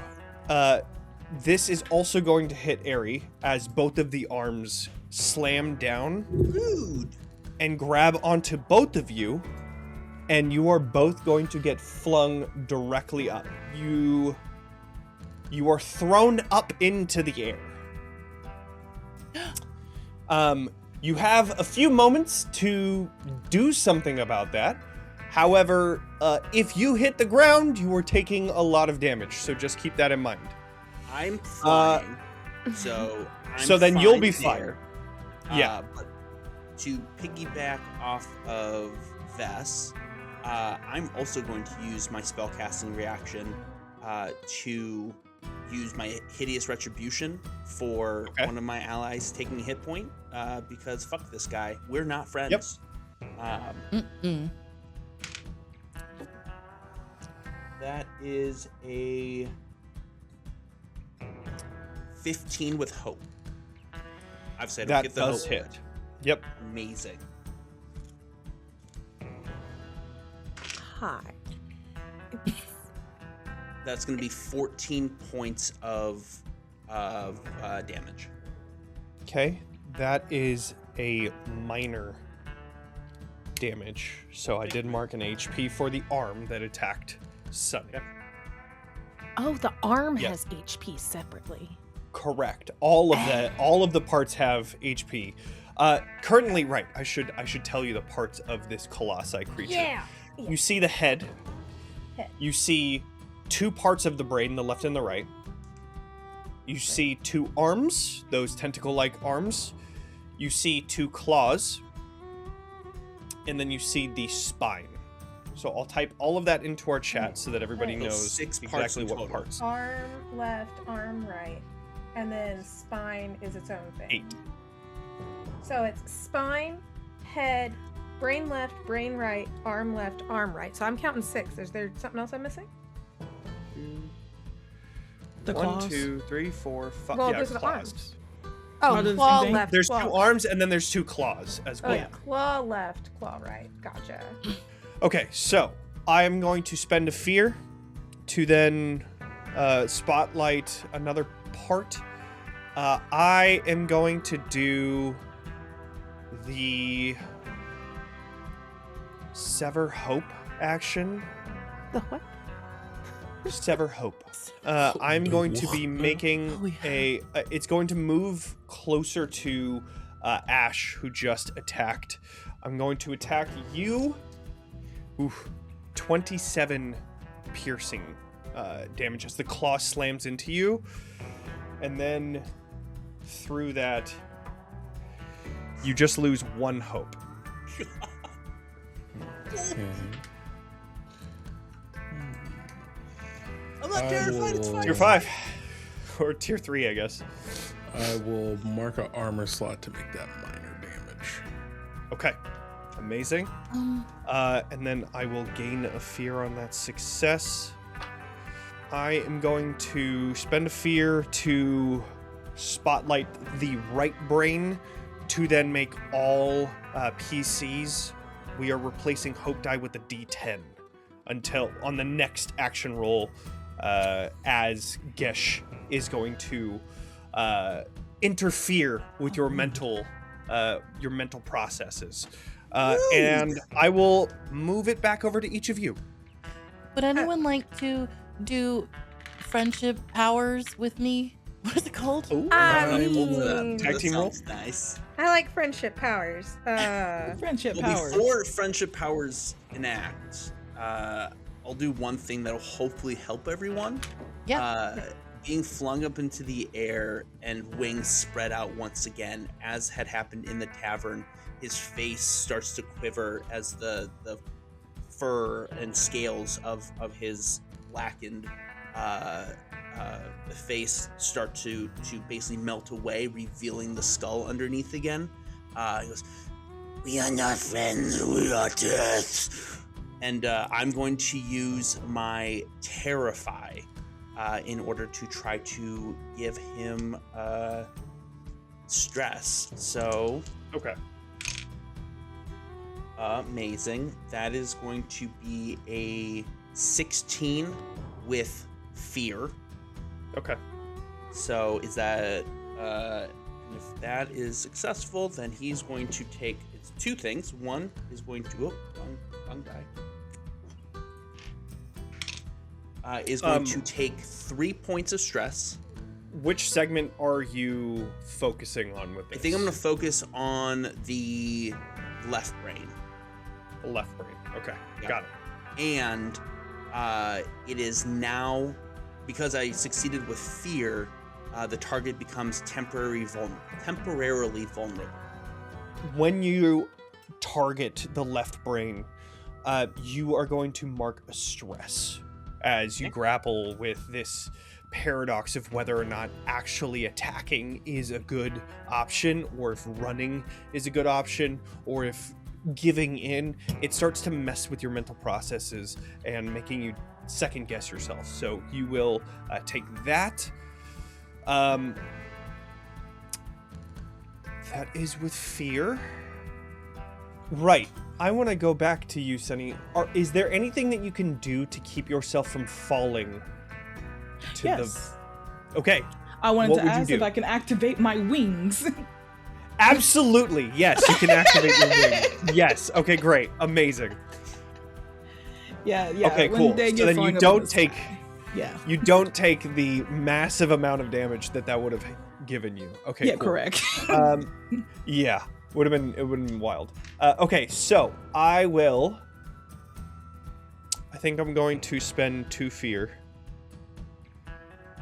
this is also going to hit Aerie as both of the arms slam down and grab onto both of you, and you are both going to get flung directly up. You are thrown up into the air. You have a few moments to do something about that. However, if you hit the ground, you are taking a lot of damage, so just keep that in mind. I'm flying, so So then you'll be there. fire. Yeah. But to piggyback off of Vess, I'm also going to use my spellcasting reaction to use my Hideous Retribution for one of my allies taking a hit point, because fuck this guy. We're not friends. Mm-mm. That is a 15 with hope. I've said That get the does hope. hit. Yep. Amazing. Hi. That's going to be 14 points of damage. Okay, that is a minor damage. So I did mark an HP for the arm that attacked Sunny. Oh, the arm Yeah. has HP separately. Correct. All of the parts have HP. Currently, right. I should tell you the parts of this colossi creature. Yeah. You see the head. You see 2 parts of the brain, the left and the right. You see 2 arms, those tentacle-like arms. You see 2 claws. And then you see the spine. So I'll type all of that into our chat so that everybody Right. knows 6 parts exactly in what total. parts. Arm left, arm right. And then spine is its own thing. 8. So it's spine, head, brain left, brain right, arm left, arm right. So I'm counting 6. Is there something else I'm missing? The 1, claws. 2, 3, 4, 5. Well, yeah, those are the claws. arms. Oh, Oh, they're the claw same thing? left. There's claw 2 right. arms and then there's 2 claws as Oh well. yeah, claw left, claw right. Gotcha. Okay, so I am going to spend a fear to then spotlight another part. I am going to do the Sever Hope action. The what? Sever Hope. I'm going to be making it's going to move closer to Ash, who just attacked. I'm going to attack you. Oof. 27 piercing damage as the claw slams into you. And then through that, you just lose 1 hope. Okay. I'm not terrified. It's fine. Tier 5. Or tier 3, I guess. I will mark an armor slot to make that minor damage. Okay. Amazing. And then I will gain a fear on that success. I am going to spend a fear to spotlight the right brain to then make all PCs. We are replacing Hope Die with a D10 until on the next action roll, as Gesh is going to interfere with your mental processes. And I will move it back over to each of you. Would anyone like to do friendship powers with me? What is it called? Tag team roll. Nice. I like friendship powers. Friendship Well, powers. before friendship powers enact, I'll do one thing that'll hopefully help everyone. Yeah. Being flung up into the air and wings spread out once again, as had happened in the tavern, his face starts to quiver as the fur and scales of his blackened face start to basically melt away, revealing the skull underneath again. He goes, "We are not friends, we are death." And I'm going to use my Terrify in order to try to give him stress. So, Okay. amazing. That is going to be a 16 with fear. Okay. So is that, if that is successful, then he's going to take, it's two things. One is going to, wrong die. Is going to take 3 points of stress. Which segment are you focusing on with this? I think I'm going to focus on the left brain. The left brain. Okay. Yeah. Got it. And it is now, because I succeeded with fear, the target becomes temporarily vulnerable. When you target the left brain, you are going to mark a stress as you grapple with this paradox of whether or not actually attacking is a good option, or if running is a good option, or if giving in. It starts to mess with your mental processes and making you second guess yourself. So you will take that. That is with fear. Right. I want to go back to you, Sunny. Is there anything that you can do to keep yourself from falling to Yes. Okay. I wanted What to would you ask do? if I can activate my wings. Absolutely. Yes, you can activate your wing. Yes. Okay, great. Amazing. yeah. Okay, when cool. they So get then flung you up don't in the take sky. Yeah. you don't take the massive amount of damage that would have given you. Okay, Yeah, cool. correct. Yeah. It would have been wild. Okay, so I think I'm going to spend 2 fear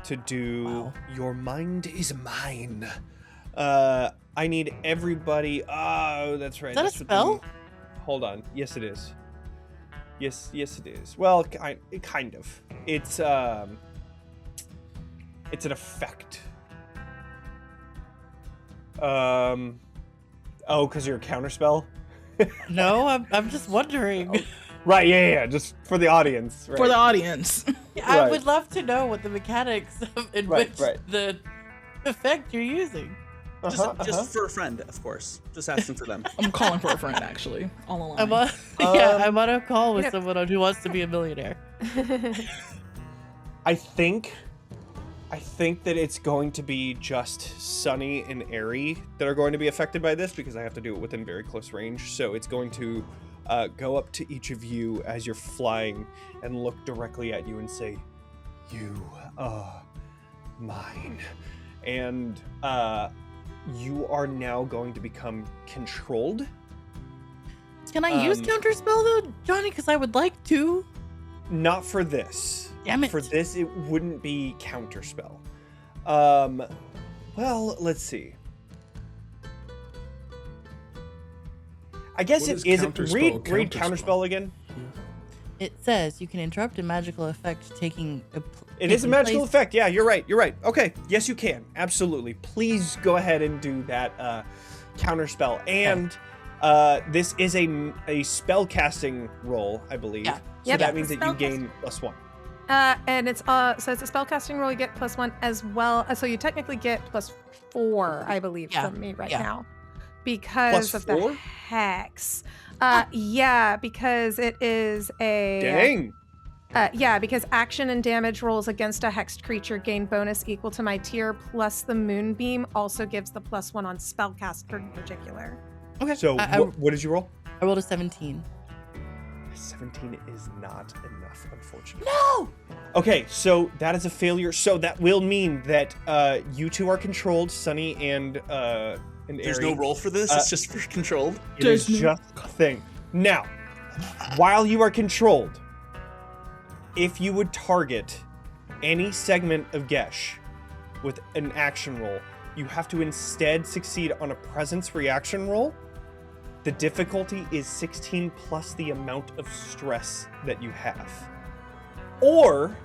to do Your Mind is Mine. I need everybody. Oh, that's right. Is that a That's what spell? Hold on. Yes, it is. Yes, it is. Well, kind of. It's an effect. Oh, because you're a counterspell? No, I'm just wondering. Right, yeah. Just for the audience. Right. For the audience. I Right. would love to know what the mechanics in Right, which right. the effect you're using. Just for a friend, of course. Just asking for them. I'm calling for a friend, actually. All along. I'm on, I'm on a call with someone who wants to be a millionaire. I think that it's going to be just Sunny and Airy that are going to be affected by this, because I have to do it within very close range. So it's going to go up to each of you as you're flying and look directly at you and say, "You are mine." And you are now going to become controlled. Can I use counterspell though, Johnny? Because I would like to. Not for this. Damn it. For this, it wouldn't be counterspell. Well, let's see. I guess What it is is. counterspell? Read Counterspell. counterspell again. It says you can interrupt a magical effect It is a magical effect. Yeah, you're right. You're right. Okay. Yes, you can. Absolutely. Please go ahead and do that counter spell. And this is a spell casting roll, I believe. Yeah. So that means that you gain +1. And it's so it's a spellcasting roll. You get +1 as well. So you technically get +4, I believe, from me right now, because of the hex. Yeah, because it is a Dang. Because action and damage rolls against a hexed creature gain bonus equal to my tier, plus the moonbeam also gives the +1 on spellcast in particular. Okay. So what did you roll? I rolled a 17. 17 is not enough, unfortunately. No! Okay, so that is a failure. So that will mean that you two are controlled, Sunny and There's no roll for this? It's just for controlled? It is just a thing. Now, while you are controlled, if you would target any segment of Gesh with an action roll, you have to instead succeed on a presence reaction roll. The difficulty is 16 plus the amount of stress that you have. Or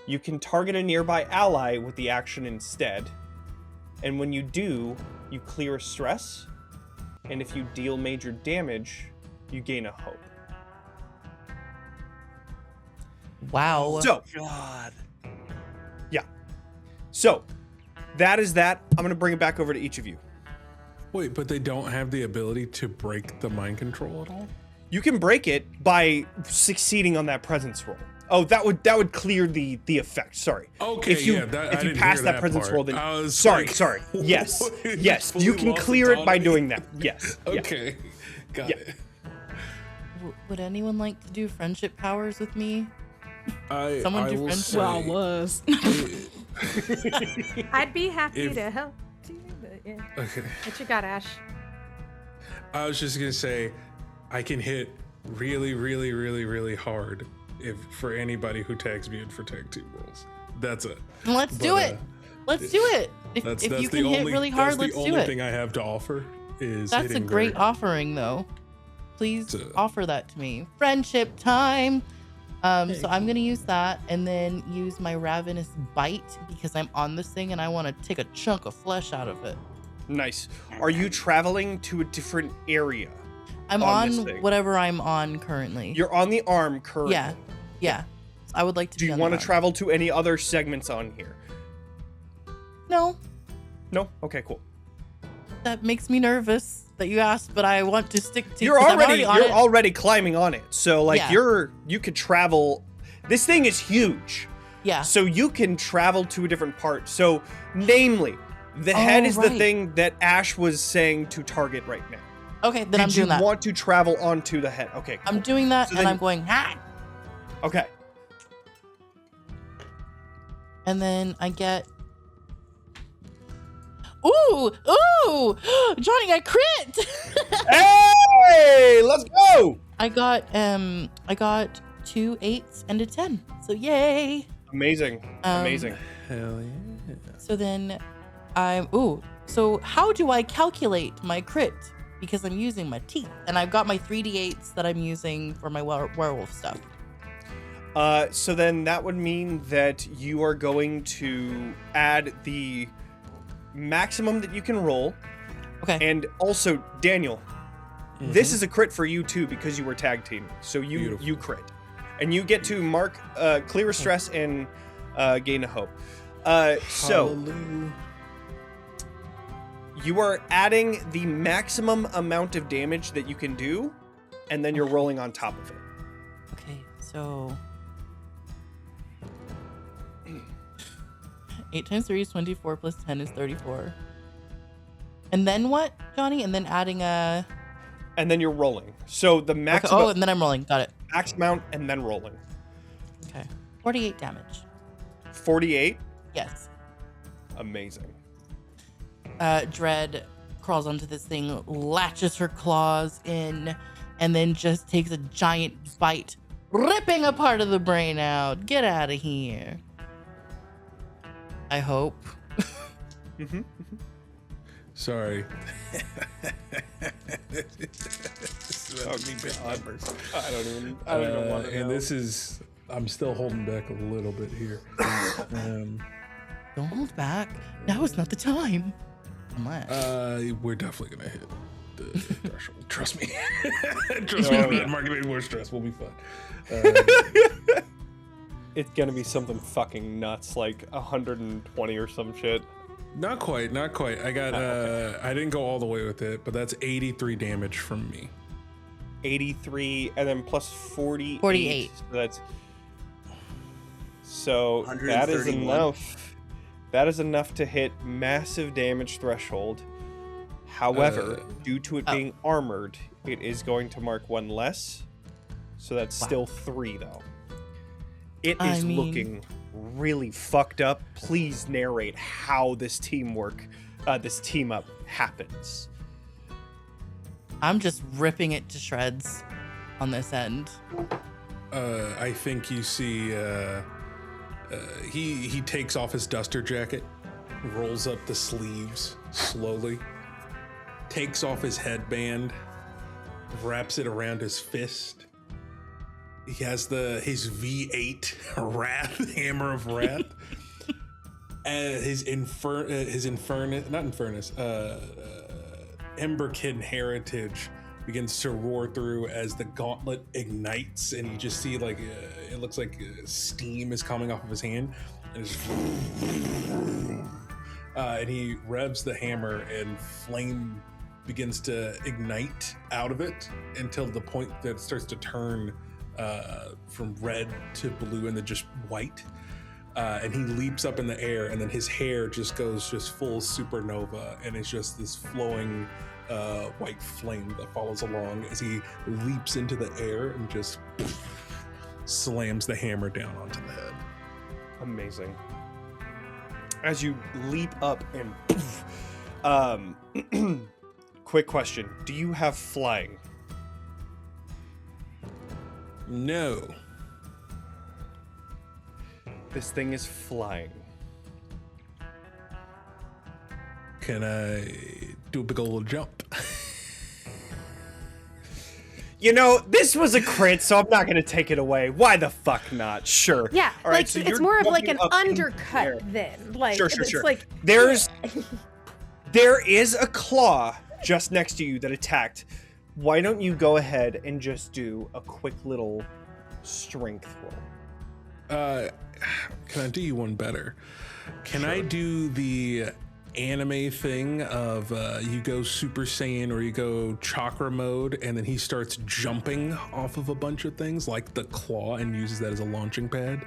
you can target a nearby ally with the action instead. And when you do, you clear a stress. And if you deal major damage, you gain a hope. Wow. So, God. yeah. So, that is that. I'm going to bring it back over to each of you. Wait, but they don't have the ability to break the mind control at all? You can break it by succeeding on that presence roll. Oh, that would clear the effect. Sorry. Okay, if you, yeah, that, if you pass that presence roll, then sorry. Yes, yes, you can clear it by doing that. Yes. Okay, got it. Would anyone like to do friendship powers with me? Someone do friendship. say, Well, I was. I'd be happy to help you, but yeah. Okay. What you got, Ash? I was just gonna say, I can hit really, really, really, really hard for anybody who tags me in for tag team rolls. That's it. Let's do it. Let's do it. If you can hit really hard, let's do it. That's the only thing I have to offer is That's a great offering, though. Please offer that to me. Friendship time. So I'm gonna use that and then use my ravenous bite because I'm on this thing and I want to take a chunk of flesh out of it. Nice. Are you traveling to a different area? I'm on whatever I'm on currently. You're on the arm currently. Yeah. I would like to. Do you want to travel to any other segments on here? No. No? Okay, cool. That makes me nervous that you asked, but I want to stick to. You're already climbing on it, so like you could travel. This thing is huge. Yeah. So you can travel to a different part. So, namely, the head is the thing that Ash was saying to target right now. Okay, then I'm doing that. You want to travel onto the head? Okay. Cool. I'm doing that, and I'm going. Ha! Okay. And then I get. Ooh! Jonny, I crit! Hey! Let's go! I got 2 8s and a 10. So yay! Amazing. Amazing. Hell yeah. So then so how do I calculate my crit? Because I'm using my teeth. And I've got my 3d8s that I'm using for my werewolf stuff. So then that would mean that you are going to add the maximum that you can roll. Okay. And also, Daniel, this is a crit for you too because you were tag teaming. So you crit. And you get to mark clear a stress and gain a hope. So you are adding the maximum amount of damage that you can do, and then you're rolling on top of it. Okay, so 8 times 3 is 24 plus 10 is 34. And then what, Jonny? And then adding a... And then you're rolling. So the maximum... Okay. Oh, and then I'm rolling. Got it. Max amount and then rolling. Okay. 48 damage. 48? Yes. Amazing. Dread crawls onto this thing, latches her claws in, and then just takes a giant bite, ripping a part of the brain out. Get out of here. I hope. Sorry. That would be big numbers. I don't even want to know. And this is, I'm still holding back a little bit here. Don't hold back. Now is not the time. Unless. We're definitely gonna hit the threshold. Trust me. Trust me. I'm not gonna be more stress. We'll be fine. It's gonna be something fucking nuts, like 120 or some shit. Not quite. I got. I didn't go all the way with it, but that's 83 damage from me. 83, and then plus 48. 48. So that is enough. That is enough to hit massive damage threshold. However, due to it being armored, it is going to mark one less. So that's still 3, though. It is looking really fucked up. Please narrate how this team up happens. I'm just ripping it to shreds on this end. I think you see he takes off his duster jacket, rolls up the sleeves slowly, takes off his headband, wraps it around his fist. He has his V8 Wrath, Hammer of Wrath. His Emberkin heritage begins to roar through as the gauntlet ignites, and you just see it looks like steam is coming off of his hand, and he revs the hammer, and flame begins to ignite out of it until the point that it starts to turn from red to blue and then just white. And he leaps up in the air, and then his hair just goes full supernova, and it's just this flowing white flame that follows along as he leaps into the air and just slams the hammer down onto the head. Amazing. As you leap up and quick question, do you have flying? No. This thing is flying. Can I do a big old jump? You know, this was a crit, so I'm not going to take it away. Why the fuck not? Sure. Yeah, all right, so it's more of like an undercut then. Sure. Like, there is a claw just next to you that attacked. Why don't you go ahead and just do a quick little strength roll? Can I do you one better? Can I do the anime thing of you go Super Saiyan or you go chakra mode, and then he starts jumping off of a bunch of things like the claw and uses that as a launching pad?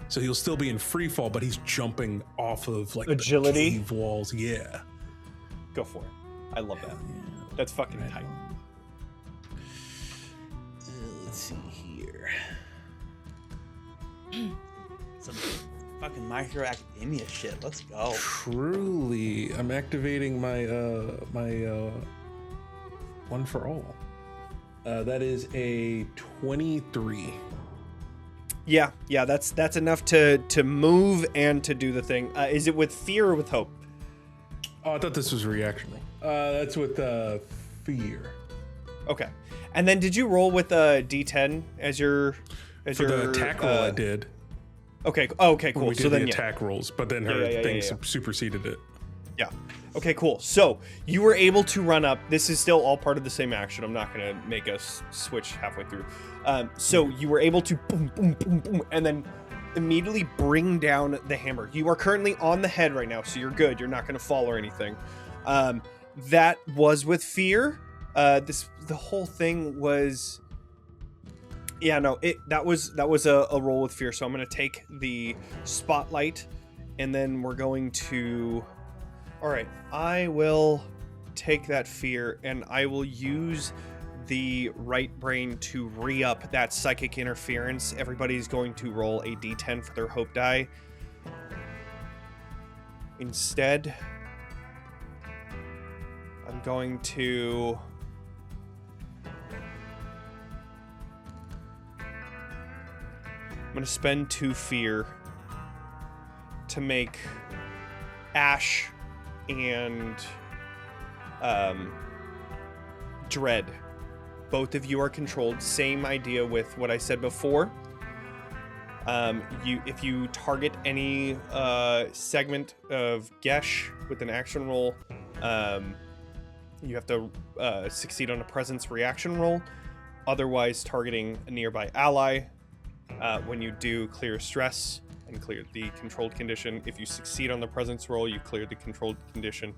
So he'll still be in free fall, but he's jumping off of like agility the cave walls. Yeah. Go for it. I love that. That's fucking tight. Let's see here. Some fucking My Hero Academia shit. Let's go. Truly, I'm activating my one for all. That is a 23. Yeah, that's enough to move and to do the thing. Is it with fear or with hope? Oh, I thought this was reaction roll. That's with fear. Okay. And then did you roll with a D10 as your the attack roll? I did. Okay. Oh, okay. Cool. We did the attack rolls, but then her thing superseded it. Yeah. Okay. Cool. So you were able to run up. This is still all part of the same action. I'm not gonna make us switch halfway through. So you were able to boom, boom, boom, boom, and then immediately bring down the hammer. You are currently on the head right now, so you're good. You're not gonna fall or anything. That was with fear. The whole thing was. Yeah, no, that was a roll with fear. So I'm going to take the spotlight, and then we're going to... All right, I will take that fear, and I will use the right brain to re-up that psychic interference. Everybody's going to roll a d10 for their hope die. Instead, I'm going to... I'm going to spend 2 fear to make Ash and Dread both of you are controlled. Same idea with what I said before. If you target any segment of Gesh with an action roll, you have to succeed on a presence reaction roll. Otherwise, targeting a nearby ally, when you do clear stress and clear the controlled condition, if you succeed on the presence roll, you clear the controlled condition.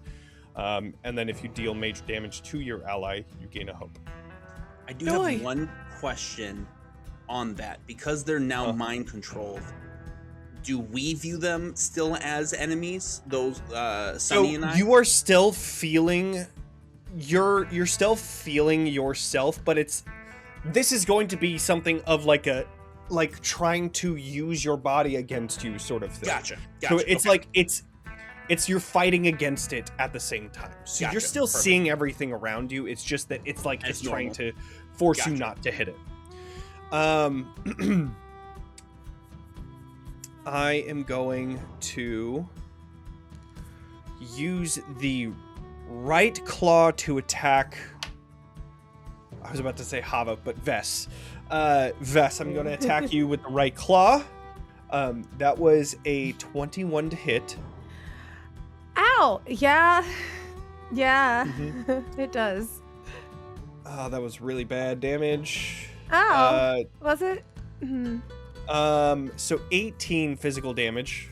And then if you deal major damage to your ally, you gain a hope. I do have one question on that. Because they're now mind controlled, do we view them still as enemies? Those Sunny and I? You are still feeling you're still feeling yourself, but this is going to be something of like trying to use your body against you sort of thing. Gotcha. So it's like it's you're fighting against it at the same time. So you're still seeing everything around you. It's just that it's like it's trying to force you not to hit it. I am going to use the right claw to attack. I was about to say Hava, but Ves. Ves, I'm going to attack you with the right claw. That was a 21 to hit. Ow! Yeah. It does. Oh, that was really bad damage. Oh, was it? So 18 physical damage.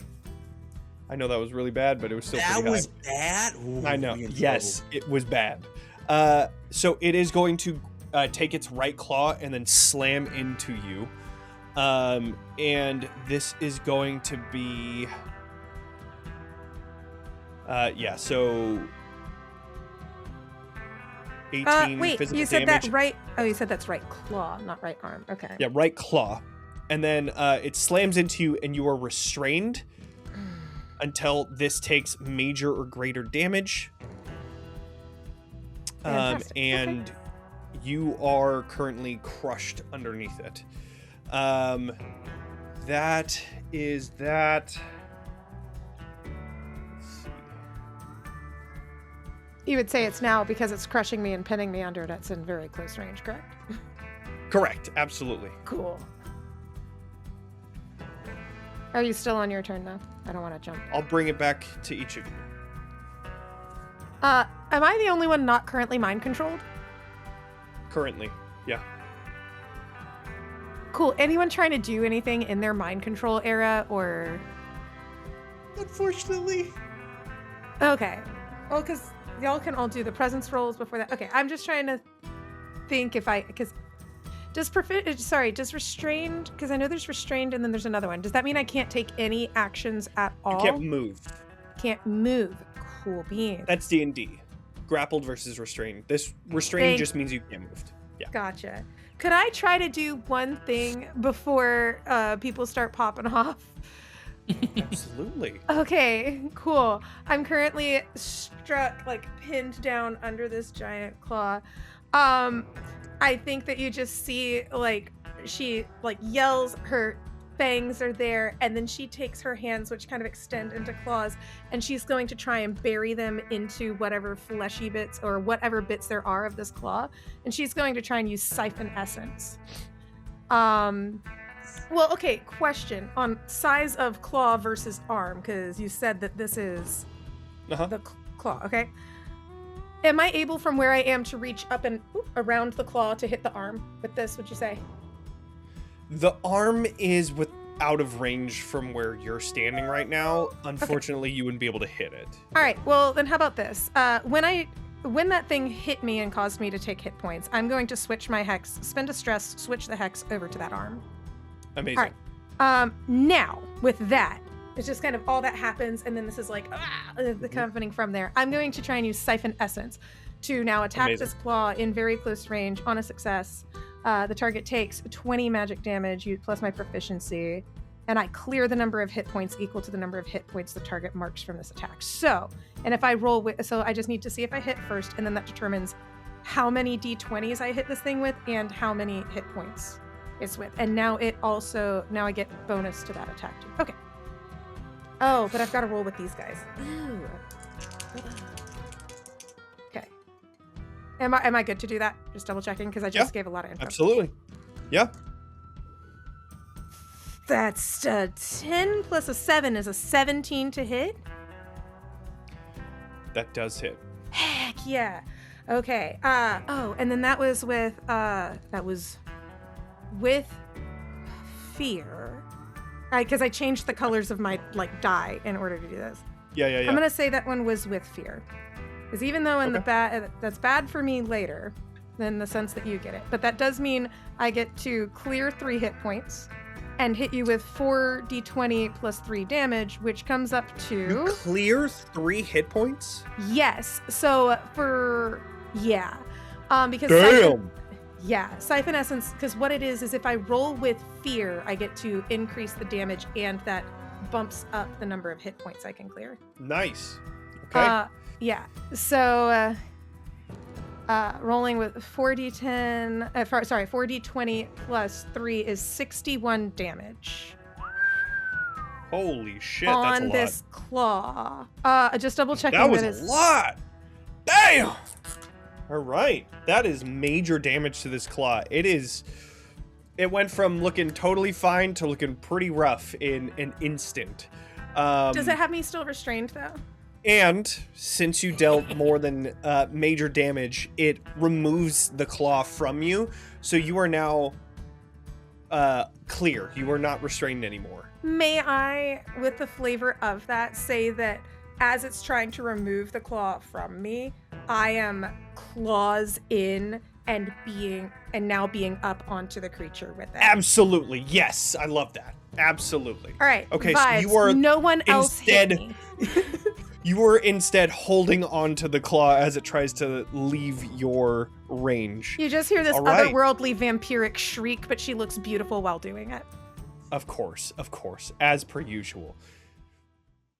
I know that was really bad, but it was still pretty high. That was bad? Ooh, I know. Yes, it was bad. So it is going to take its right claw and then slam into you. And this is going to be... so... 18 wait, physical you said damage. that right... Oh, you said that's right claw, not right arm. Okay. Yeah, right claw. And then it slams into you and you are restrained until this takes major or greater damage. And you are currently crushed underneath it. That is that. Let's see. You would say it's now because it's crushing me and pinning me under it. It's in very close range, correct? Correct, absolutely. Cool. Are you still on your turn, though? I don't want to jump. I'll bring it back to each of you. Am I the only one not currently mind controlled? Currently, yeah. Cool. Anyone trying to do anything in their mind control era or... Unfortunately. Okay. Well, because y'all can all do the presence rolls before that. Okay, I'm just trying to think if I... Because... Does restrained... Because I know there's restrained and then there's another one. Does that mean I can't take any actions at all? You can't move. Can't move. Cool beans. That's D&D. Grappled versus restrained. This restrained just means you can't move. Yeah. Gotcha. Could I try to do one thing before people start popping off? Absolutely. Okay, cool. I'm currently struck, like pinned down under this giant claw. I think that you just see, like, she, like, yells, her fangs are there, and then she takes her hands, which kind of extend into claws, and she's going to try and bury them into whatever fleshy bits or whatever bits there are of this claw, and she's going to try and use Siphon Essence. Well, okay, question on size of claw versus arm, because you said that this is the claw, okay? Am I able from where I am to reach up and around the claw to hit the arm with this, would you say? The arm is out of range from where you're standing right now. Unfortunately, you wouldn't be able to hit it. All right, well, then how about this? When that thing hit me and caused me to take hit points, I'm going to switch my hex, spend a stress, switch the hex over to that arm. Amazing. All right. Now, with that, it's just kind of all that happens, and then this is like, the comforting from there. I'm going to try and use Siphon Essence to now attack this claw in very close range on a success. The target takes 20 magic damage plus my proficiency, and I clear the number of hit points equal to the number of hit points the target marks from this attack. So, and if I roll so I just need to see if I hit first, and then that determines how many d20s I hit this thing with and how many hit points it's with. And now I get bonus to that attack too. Okay. Oh, but I've got to roll with these guys. Ooh. Okay. Am I good to do that? Just double checking because I just gave a lot of info. Absolutely. Yeah. That's 10 plus a 7 is a 17 to hit. That does hit. Heck yeah. Okay. And then that was with fear. Because I changed the colors of my die in order to do this. Yeah. I'm gonna say that one was with fear. Because even though in the that's bad for me later, in the sense that you get it. But that does mean I get to clear 3 hit points and hit you with 4d20 plus 3 damage, which comes up to... You clear 3 hit points? Yes. So because Damn! Siphon Essence, because what it is if I roll with fear, I get to increase the damage and that bumps up the number of hit points I can clear. Nice. Okay. So rolling with 4d20 plus 3 is 61 damage. Holy shit, that's a lot. On this claw. Just double checking that was a lot. Damn! All right. That is major damage to this claw. It went from looking totally fine to looking pretty rough in an instant. Does it have me still restrained, though? And since you dealt more than major damage, it removes the claw from you. So you are now clear. You are not restrained anymore. May I, with the flavor of that, say that as it's trying to remove the claw from me, I am claws in and now being up onto the creature with it. Absolutely. Yes. I love that. Absolutely. All right. Okay, vibes. so you are no one else hit instead me. You were instead holding on to the claw as it tries to leave your range. You just hear this All right. otherworldly vampiric shriek, but she looks beautiful while doing it. Of course, as per usual.